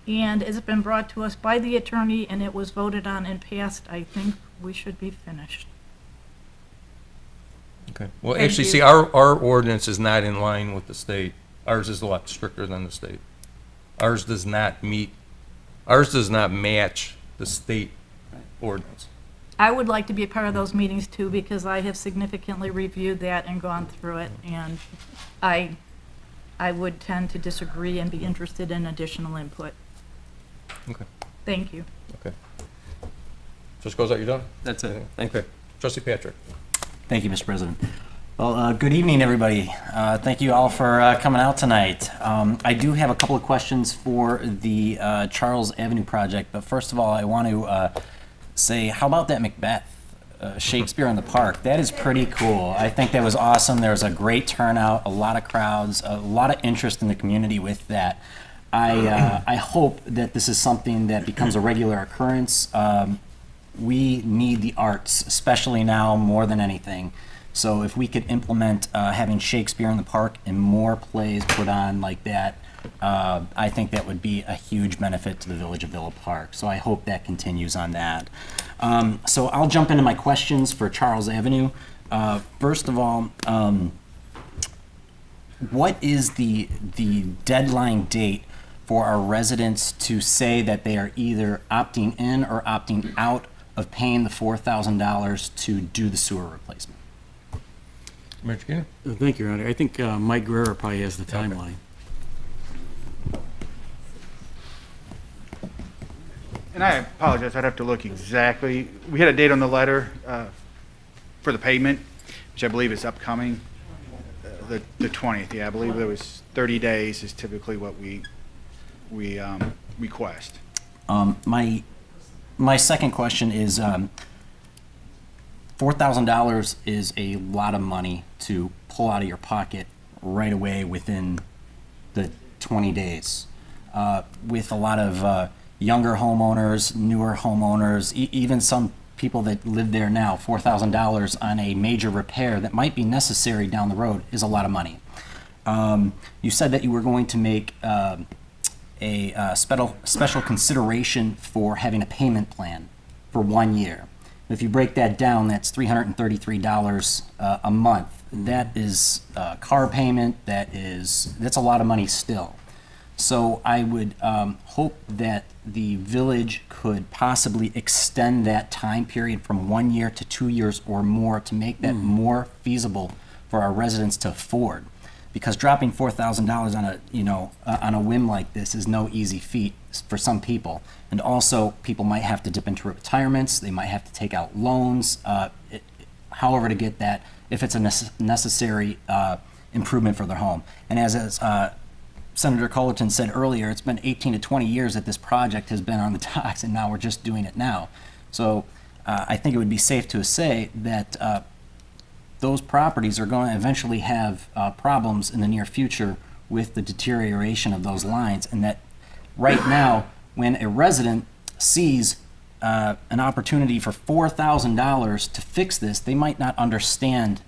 and it's been brought to us by the attorney, and it was voted on and passed. I think we should be finished. Okay. Well, Thank actually, you. see, our ordinance is not in line with the state. Ours is a lot stricter than the state. Ours does not match the state ordinance. I would like to be a part of those meetings too, because I have significantly reviewed that and gone through it, and I would tend to disagree and be interested in additional input. Okay, Thank you. okay. Just goes out, you're done? That's it. Thank you. Okay. Trustee Patrick. Thank you, Mr. President. Well, good evening, everybody. Thank you all for coming out tonight. I do have a couple of questions for the Charles Avenue project, but first of all, I want to say, how about that Macbeth, Shakespeare in the Park? That is pretty cool. I think that was awesome. There was a great turnout, a lot of crowds, a lot of interest in the community with that. I hope that this is something that becomes a regular occurrence. We need the arts, especially now more than anything. So if we could implement having Shakespeare in the Park and more plays put on like that, I think that would be a huge benefit to the village of Villa Park. So I hope that continues on that. So I'll jump into my questions for Charles Avenue. First of all, what is the deadline date for our residents to say that they are either opting in or opting out of paying the $4,000 to do the sewer replacement? Mayor Chiquita? Thank you, Your Honor. I think Mike Guerrero probably has the timeline. And I apologize, I'd have to look exactly. We had a date on the letter for the payment, which I believe is upcoming, the 20th. Yeah, I believe there was 30 days is typically what we request. My second question is, $4,000 is a lot of money to pull out of your pocket right away within the 20 days. With a lot of younger homeowners, newer homeowners, even some people that live there now, $4,000 on a major repair that might be necessary down the road is a lot of money. You said that you were going to make a special consideration for having a payment plan for 1 year. If you break that down, that's $333 a month. That is a car payment. That's a lot of money still. So I would hope that the village could possibly extend that time period from 1 year to 2 years or more to make that more feasible for our residents to afford. because dropping $4,000 on on a whim like this is no easy feat for some people. And also, people might have to dip into retirements, they might have to take out loans, however to get that, if it's a necessary improvement for their home. And as Senator Cullerton said earlier, it's been 18 to 20 years that this project has been on the docks, and now we're just doing it now. So I think it would be safe to say that those properties are going to eventually have problems in the near future with the deterioration of those lines, and that right now, when a resident sees an opportunity for $4,000 to fix this, they might not understand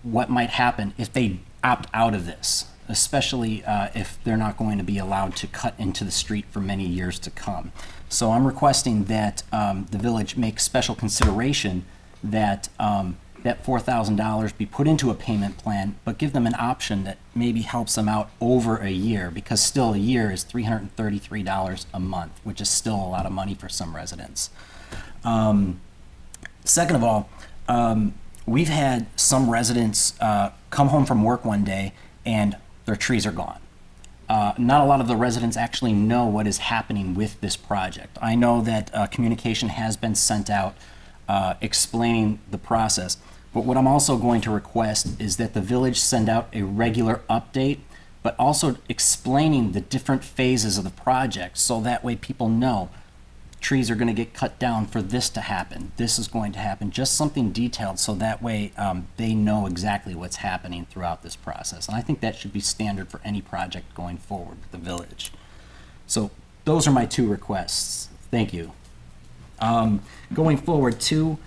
what might happen if they opt out of this, especially if they're not going to be allowed to cut into the street for many years to come. So I'm requesting that the village make special consideration that that $4,000 be put into a payment plan, but give them an option that maybe helps them out over a year, because still a year is $333 a month, which is still a lot of money for some residents. Second of all, we've had some residents come home from work one day and their trees are gone. Not a lot of the residents actually know what is happening with this project. I know that communication has been sent out explaining the process, but what I'm also going to request is that the village send out a regular update, but also explaining the different phases of the project, so that way people know trees are going to get cut down for this to happen, this is going to happen, just something detailed, so that way they know exactly what's happening throughout this process. And I think that should be standard for any project going forward with the village. So those are my two requests. Thank you. Going forward too,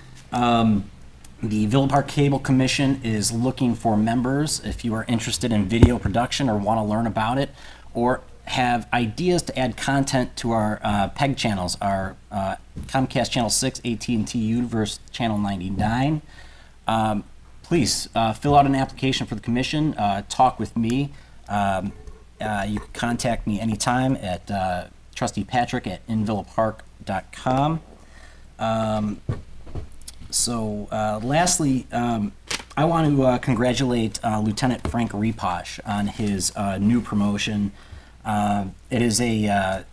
the Villa Park Cable Commission is looking for members. If you are interested in video production or want to learn about it, or have ideas to add content to our PEG channels, our Comcast Channel 6, AT&T Universe Channel 99, please fill out an application for the commission, talk with me. You can contact me anytime at Trustee Patrick at invillapark.com. Lastly, I want to congratulate Lieutenant Frank Reposh on his new promotion. It's a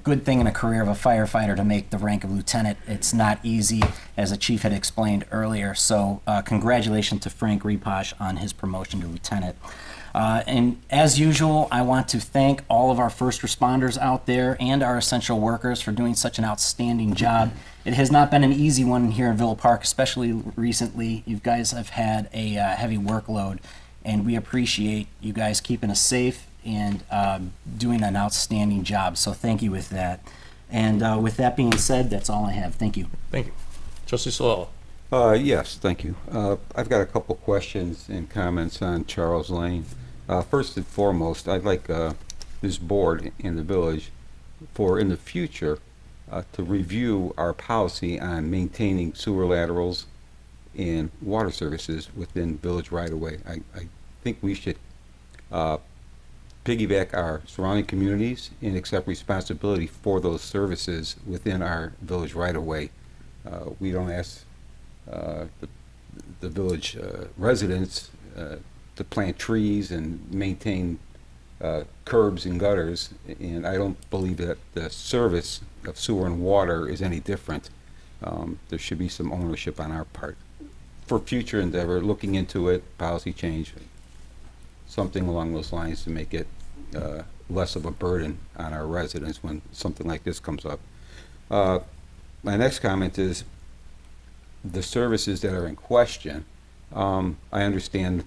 good thing in a career of a firefighter to make the rank of lieutenant. It's not easy, as the chief had explained earlier. So congratulations to Frank Reposh on his promotion to lieutenant. And as usual, I want to thank all of our first responders out there and our essential workers for doing such an outstanding job. It has not been an easy one here in Villa Park, especially recently. You guys have had a heavy workload, and we appreciate you guys keeping us safe and doing an outstanding job. So thank you with that. And with that being said, that's all I have. Thank you. Thank you. Trustee Solano. Yes, thank you. I've got a couple questions and comments on Charles Lane. First and foremost, I'd like this board and the village for in the future to review our policy on maintaining sewer laterals and water services within village right-of-way. I think we should piggyback our surrounding communities and accept responsibility for those services within our village right-of-way. We don't ask the village residents to plant trees and maintain curbs and gutters, and I don't believe that the service of sewer and water is any different. There should be some ownership on our part. For future endeavor, looking into it, policy change, something along those lines to make it less of a burden on our residents when something like this comes up. My next comment is the services that are in question. I understand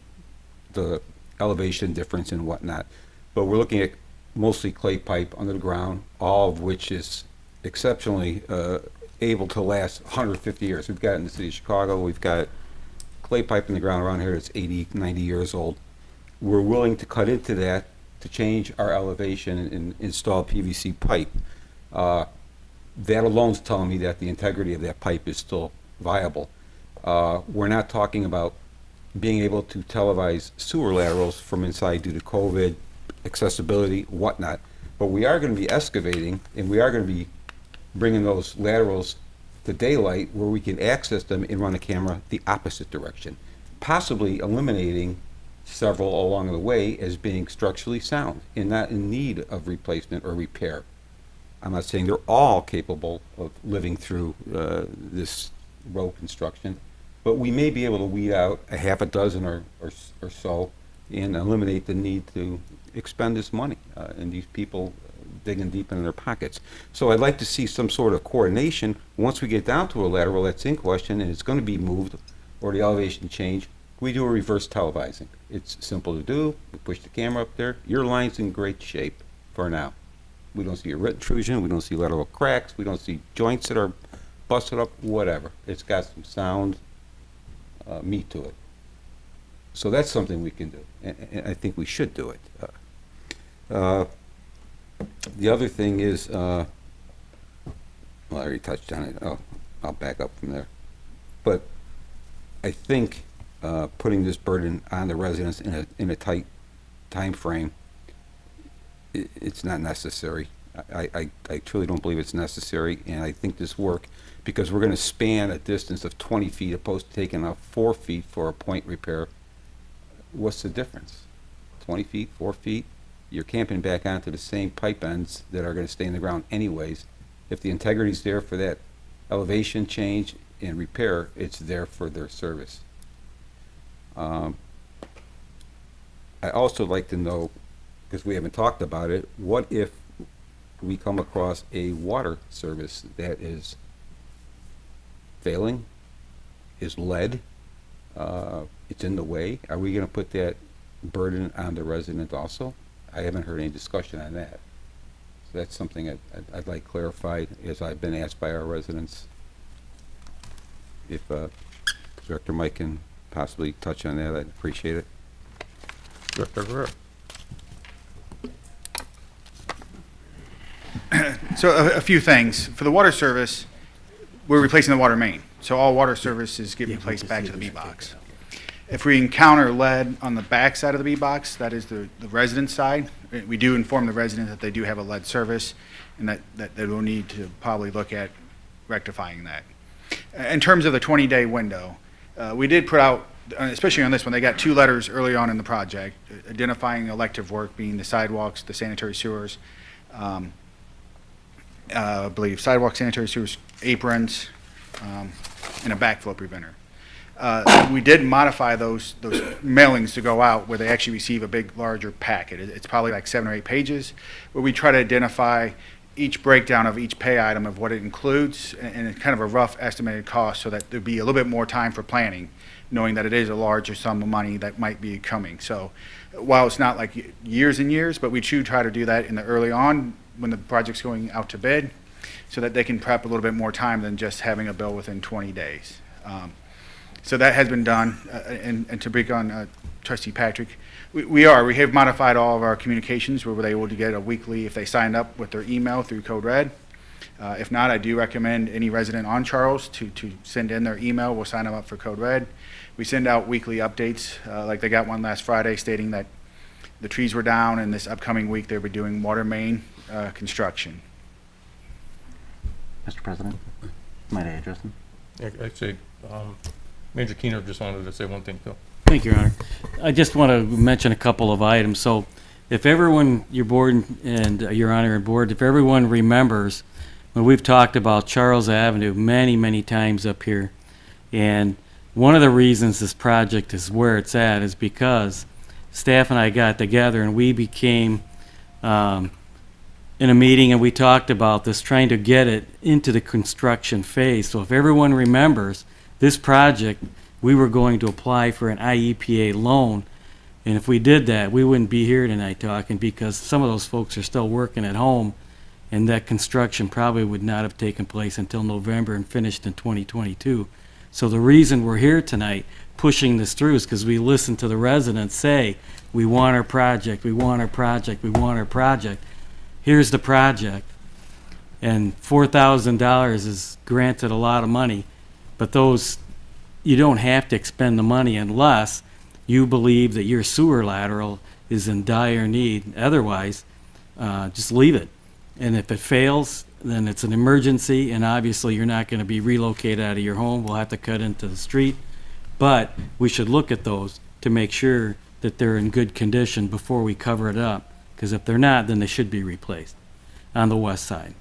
the elevation difference and whatnot, but we're looking at mostly clay pipe under the ground, all of which is exceptionally able to last 150 years. We've got in the city of Chicago, we've got clay pipe in the ground around here that's 80, 90 years old. We're willing to cut into that to change our elevation and install PVC pipe. That alone is telling me that the integrity of that pipe is still viable. We're not talking about being able to televise sewer laterals from inside due to COVID, accessibility, whatnot. But we are going to be excavating, and we are going to be bringing those laterals the daylight where we can access them and run a camera the opposite direction, possibly eliminating several along the way as being structurally sound and not in need of replacement or repair. I'm not saying they're all capable of living through this row construction, but we may be able to weed out a half a dozen or so and eliminate the need to expend this money and these people digging deep in their pockets. So I'd like to see some sort of coordination once we get down to a lateral that's in question and it's going to be moved or the elevation change. We do a reverse televising. It's simple to do. We push the camera up there. Your line's in great shape for now. We don't see a root intrusion. We don't see lateral cracks. We don't see joints that are busted up, whatever. It's got some sound meat to it. So that's something we can do, and I think we should do it. The other thing is, well, I already touched on it. I'll back up from there. But I think putting this burden on the residents in a tight time frame, it's not necessary. I truly don't believe it's necessary, and I think this work, because we're going to span a distance of 20 feet opposed to taking out 4 feet for a point repair. What's the difference? 20 feet, 4 feet? You're camping back onto the same pipe ends that are going to stay in the ground anyways. If the integrity's there for that elevation change and repair, it's there for their service. I also like to know, because we haven't talked about it, what if we come across a water service that is failing, is lead, it's in the way? Are we going to put that burden on the resident also? I haven't heard any discussion on that. So that's something I'd like clarified, as I've been asked by our residents. If Director Mike can possibly touch on that, I'd appreciate it. Director Guerrero. So a few things. For the water service, we're replacing the water main. So all water services get replaced back to the B-box. If we encounter lead on the back side of the B-box, that is the resident side, we do inform the resident that they do have a lead service and that they will need to probably look at rectifying that. In terms of the 20-day window, we did put out, especially on this one, they got 2 letters early on in the project, identifying elective work being the sidewalks, the sanitary sewers, I believe sidewalk, sanitary sewers, aprons, and a backflow preventer. We did modify those mailings to go out where they actually receive a big, larger packet. It's probably like 7 or 8 pages, where we try to identify each breakdown of each pay item of what it includes and kind of a rough estimated cost, so that there'd be a little bit more time for planning, knowing that it is a larger sum of money that might be coming. So while it's not like years and years, but we should try to do that in the early on when the project's going out to bid, so that they can prep a little bit more time than just having a bill within 20 days. So that has been done, and to break on Trustee Patrick, we have modified all of our communications where we're able to get a weekly, if they signed up with their email through Code Red. If not, I do recommend any resident on Charles to send in their email. We'll sign them up for Code Red. We send out weekly updates, like they got one last Friday stating that the trees were down, and this upcoming week they'll be doing water main construction. Mr. President, might I address him? Actually, Major Keener just wanted to say one thing too. Thank you, Your Honor. I just want to mention a couple of items. So if everyone, your board and Your Honor and board, if everyone remembers when we've talked about Charles Avenue many, many times up here, and one of the reasons this project is where it's at is because staff and I got together and we became in a meeting and we talked about this, trying to get it into the construction phase. So if everyone remembers, this project, we were going to apply for an IEPA loan, and if we did that, we wouldn't be here tonight talking, because some of those folks are still working at home, and that construction probably would not have taken place until November and finished in 2022. So the reason we're here tonight pushing this through is because we listened to the residents say, we want our project, we want our project, we want our project. Here's the project. And $4,000 is granted a lot of money, but those, you don't have to expend the money unless you believe that your sewer lateral is in dire need. Otherwise, just leave it. And if it fails, then it's an emergency, and obviously you're not going to be relocated out of your home. We'll have to cut into the street. But we should look at those to make sure that they're in good condition before we cover it up. Because if they're not, then they should be replaced on the west side.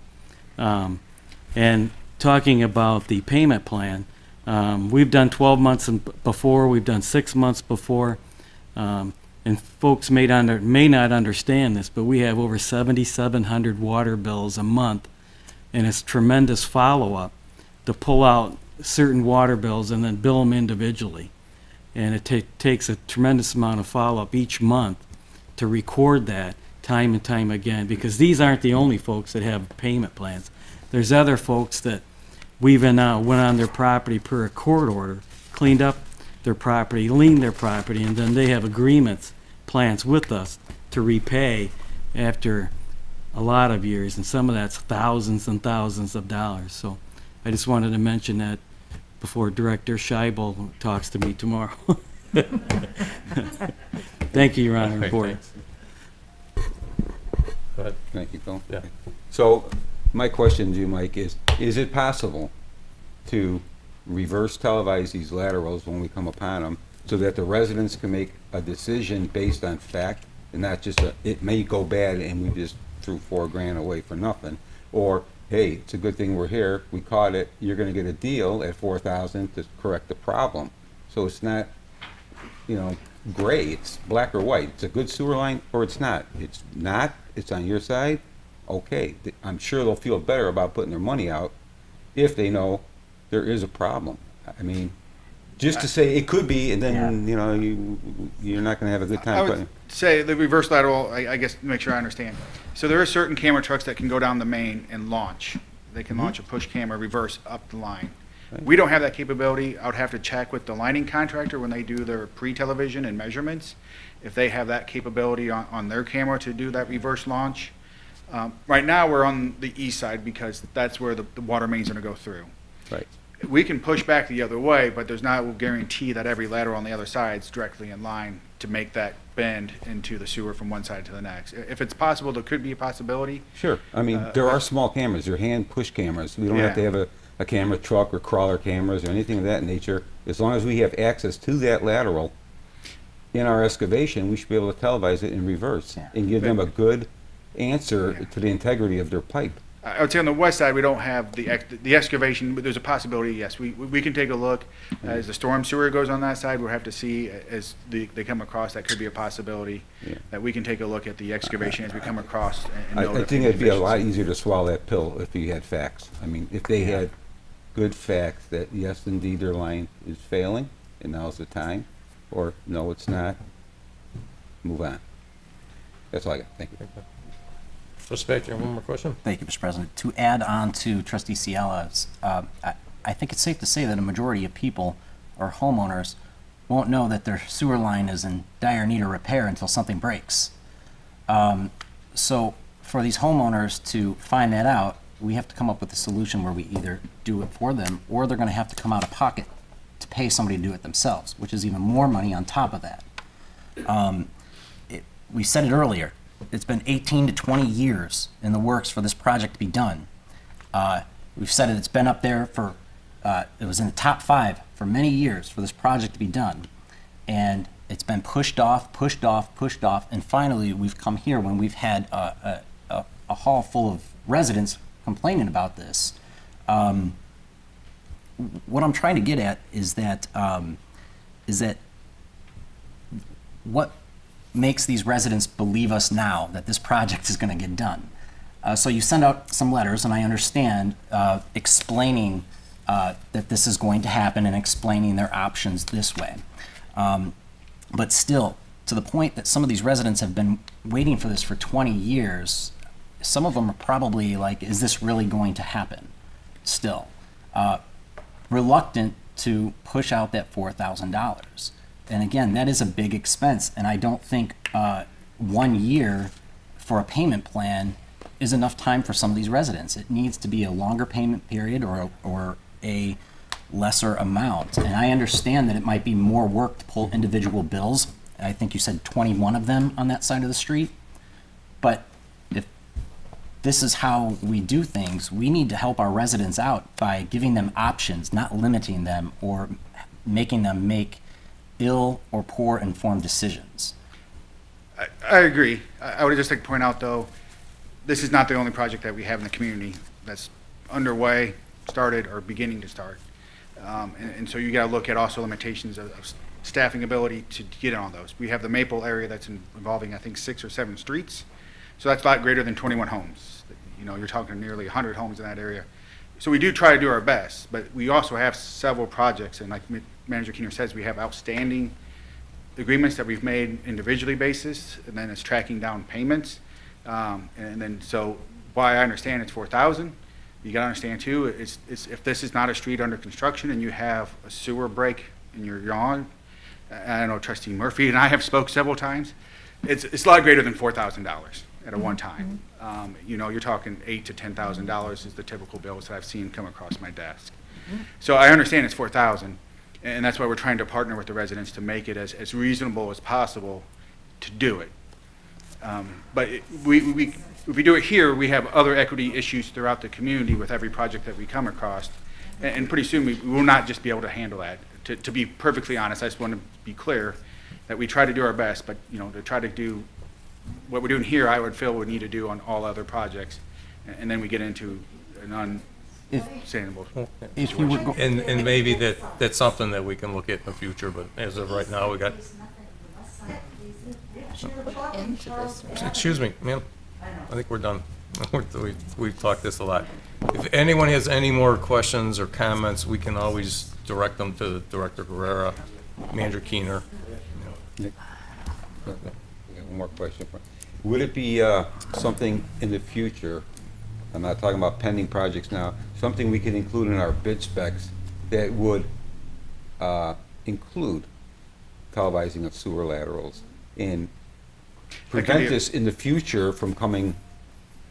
And talking about the payment plan, we've done 12 months before, we've done 6 months before. And folks may not understand this, but we have over 7,700 water bills a month, and it's tremendous follow-up to pull out certain water bills and then bill them individually. And it takes a tremendous amount of follow-up each month to record that time and time again, because these aren't the only folks that have payment plans. There's other folks that we've went on their property per a court order, cleaned up their property, liened their property, and then they have agreements, plans with us to repay after a lot of years, and some of that's thousands and thousands of dollars. So I just wanted to mention that before Director Scheibel talks to me tomorrow. Thank you, Your Honor. Okay, Board. thanks. Go ahead. Thank you, Phil. Yeah. So my question to you, Mike, is it possible to reverse televise these laterals when we come upon them so that the residents can make a decision based on fact and not just it may go bad and we just threw $4,000 away for nothing? Or, hey, it's a good thing we're here, we caught it, you're gonna get a deal at $4,000 to correct the problem. So it's not, gray, it's black or white. It's a good sewer line or it's not. It's not, it's on your side, okay. I'm sure they'll feel better about putting their money out if they know there is a problem. I mean, just to say it could be, and then, you're not gonna have a good time I would putting. say the reverse lateral, I guess, to make sure I understand. So there are certain camera trucks that can go down the main and launch. They can launch a push camera reverse up the line. We don't have that capability. I would have to check with the lining contractor when they do their pre-television and measurements, if they have that capability on their camera to do that reverse launch. Right now, we're on the east side because that's where the water mains are gonna go through. Right. We can push back the other way, but there's not a guarantee that every lateral on the other side is directly in line to make that bend into the sewer from one side to the next. If it's possible, there could be a possibility. Sure. I mean, there are small cameras. They're hand push cameras. We don't have to have a camera truck or crawler cameras or anything of that nature. As long as we have access to that lateral in our excavation, we should be able to televise it in reverse and give them a good answer to the integrity of their pipe. I would say on the west side, we don't have the excavation, but there's a possibility, yes. We can take a look. As the storm sewer goes on that side, we'll have to see as they come across, that could be a possibility that we can take a look at the excavation as we come across. And I think it'd be a lot easier to swallow that pill if you had facts. I mean, if they had good facts that yes, indeed, their line is failing, and now's the time, or no, it's not, move on. That's all I got. Thank you. Trustee Spector, one more question? Thank you, Mr. President. To add on to Trustee Ciela's, I think it's safe to say that a majority of people or homeowners won't know that their sewer line is in dire need of repair until something breaks. So for these homeowners to find that out, we have to come up with a solution where we either do it for them or they're going to have to come out of pocket to pay somebody to do it themselves, which is even more money on top of that. We said it earlier. It's been 18 to 20 years in the works for this project to be done. We've said it's been up there for, it was in the top 5 for many years for this project to be done. And it's been pushed off, and finally we've come here when we've had a hall full of residents complaining about this. What I'm trying to get at is that what makes these residents believe us now that this project is going to get done. So you send out some letters, and I understand, explaining that this is going to happen and explaining their options this way. But still, to the point that some of these residents have been waiting for this for 20 years, some of them are probably like, is this really going to happen? Still. Reluctant to push out that $4,000. And again, that is a big expense, and I don't think 1 year for a payment plan is enough time for some of these residents. It needs to be a longer payment period or a lesser amount. And I understand that it might be more work to pull individual bills. I think you said 21 of them on that side of the street. But if this is how we do things, we need to help our residents out by giving them options, not limiting them or making them make ill or poor informed decisions. I agree. I would just like to point out, though, this is not the only project that we have in the community that's underway, started, or beginning to start. And so you got to look at also limitations of staffing ability to get on those. We have the Maple area that's involving, I think, 6 or 7 streets. So that's a lot greater than 21 homes. You know, you're talking nearly 100 homes in that area. So we do try to do our best, but we also have several projects, and like Manager Keener says, we have outstanding agreements that we've made individually basis, and then it's tracking down payments. And then, so why I understand it's 4,000, you gotta understand too, it's if this is not a street under construction and you have a sewer break in your yard, I know Trustee Murphy and I have spoke several times, it's a lot greater than $4,000 at a one time. You know, you're talking $8,000 to $10,000 is the typical bills that I've seen come across my desk. So I understand it's 4,000, and that's why we're trying to partner with the residents to make it as reasonable as possible to do it. But if we do it here, we have other equity issues throughout the community with every project that we come across, and pretty soon we will not just be able to handle that. To be perfectly honest, I just want to be clear that we try to do our best, but you know, to try to do what we're doing here, I would feel we need to do on all other projects, and then we get into an unsustainable If you would go, And maybe that's something that we can look at in the future, but as of right now, we got, Into this. excuse me, ma'am, I think we're done. We've talked this a lot. If anyone has any more questions or comments, we can always direct them to Director Guerrera, Manager Keener. Nick? I got one more question. Would it be something in the future, I'm not talking about pending projects now, something we can include in our bid specs that would include televising of sewer laterals and prevent this in the future from coming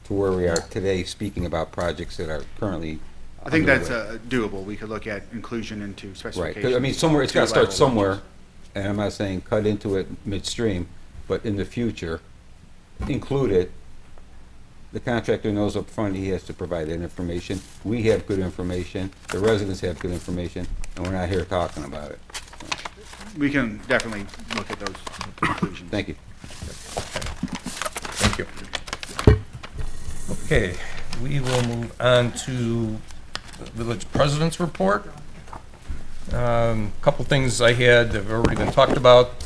to where we are today, speaking about projects that are currently I think that's underway? doable. We could look at inclusion into Right, specifications. 'cause, I mean, somewhere, it's gotta to start lateral somewhere, launches. and I'm not saying cut into it midstream, but in the future, include it. The contractor knows up front he has to provide that information. We have good information, the residents have good information, and we're not here talking about it. We can definitely look at those conclusions. Thank you. Thank you. Okay, we will move on to the village president's report. Couple things I had that have already been talked about.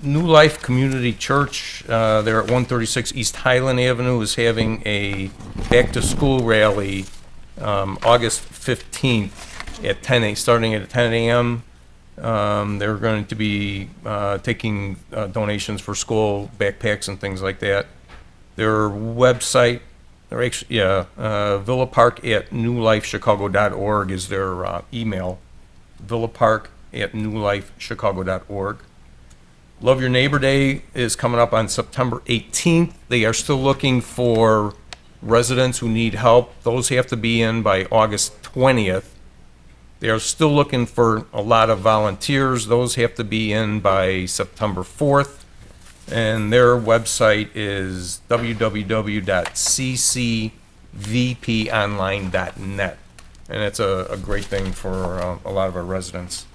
New Life Community Church, they're at 136 East Highland Avenue, is having a back-to-school rally August 15th at 10 a.m., starting at 10 a.m. They're going to be taking donations for school backpacks and things like that. Their website, or actually, Villa Park at newlifechicago.org is their email. Villa Park at newlifechicago.org. Love Your Neighbor Day is coming up on September 18th. They are still looking for residents who need help. Those have to be in by August 20th. They are still looking for a lot of volunteers. Those have to be in by September 4th. And their website is www.ccvponline.net. And it's a great thing for a lot of our residents.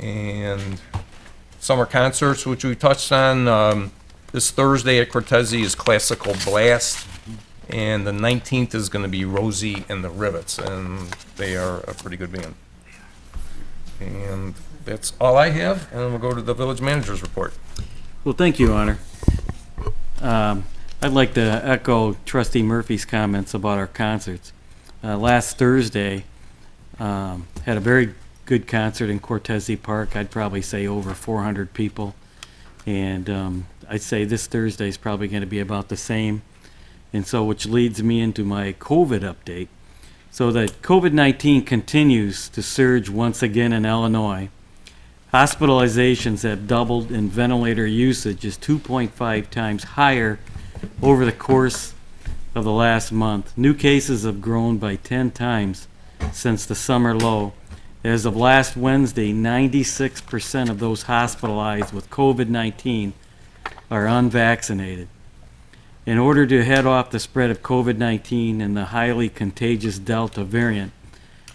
And summer concerts, which we touched on, this Thursday at Cortese is Classical Blast. And the 19th is going to be Rosie and the Rivets, and they are a pretty good band. And that's all I have, and we'll go to the village manager's report. Well, thank you, Honor. I'd like to echo Trustee Murphy's comments about our concerts. Last Thursday, had a very good concert in Cortese Park. I'd probably say over 400 people. And I'd say this Thursday is probably going to be about the same. And so, which leads me into my COVID update. So that COVID-19 continues to surge once again in Illinois. Hospitalizations have doubled and ventilator usage is 2.5 times higher over the course of the last month. New cases have grown by 10 times since the summer low. As of last Wednesday, 96% of those hospitalized with COVID-19 are unvaccinated. In order to head off the spread of COVID-19 and the highly contagious Delta variant,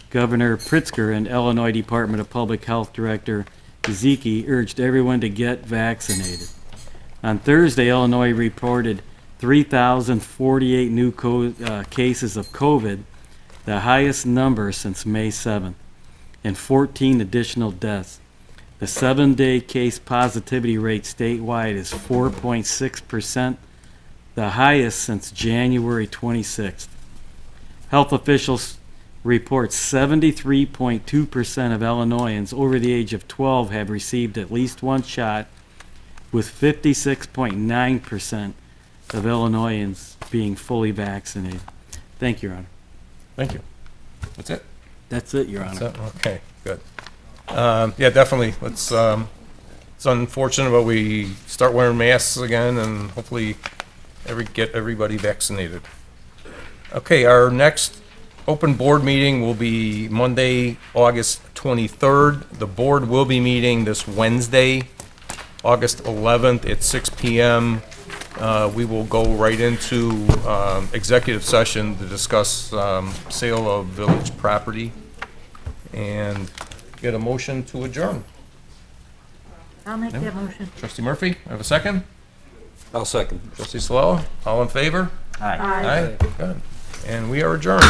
Governor Pritzker and Illinois Department of Public Health Director Ezeki urged everyone to get vaccinated. On Thursday, Illinois reported 3,048 new cases of COVID, the highest number since May 7th, and 14 additional deaths. The 7-day case positivity rate statewide is 4.6%, the highest since January 26th. Health officials report 73.2% of Illinoisans over the age of 12 have received at least one shot, with 56.9% of Illinoisans being fully vaccinated. Thank you, Your Honor. Thank you. That's it? That's it, Your Honor. That's it? Okay, good. Yeah, definitely. It's unfortunate, but we start wearing masks again and hopefully get everybody vaccinated. Okay, our next open board meeting will be Monday, August 23rd. The board will be meeting this Wednesday, August 11th at 6 p.m. We will go right into executive session to discuss sale of village property and get a motion to adjourn. I'll make that motion. Trustee Murphy, have a second? I'll second. Trustee Salella, all in favor? Aye. Good. And we are adjourned.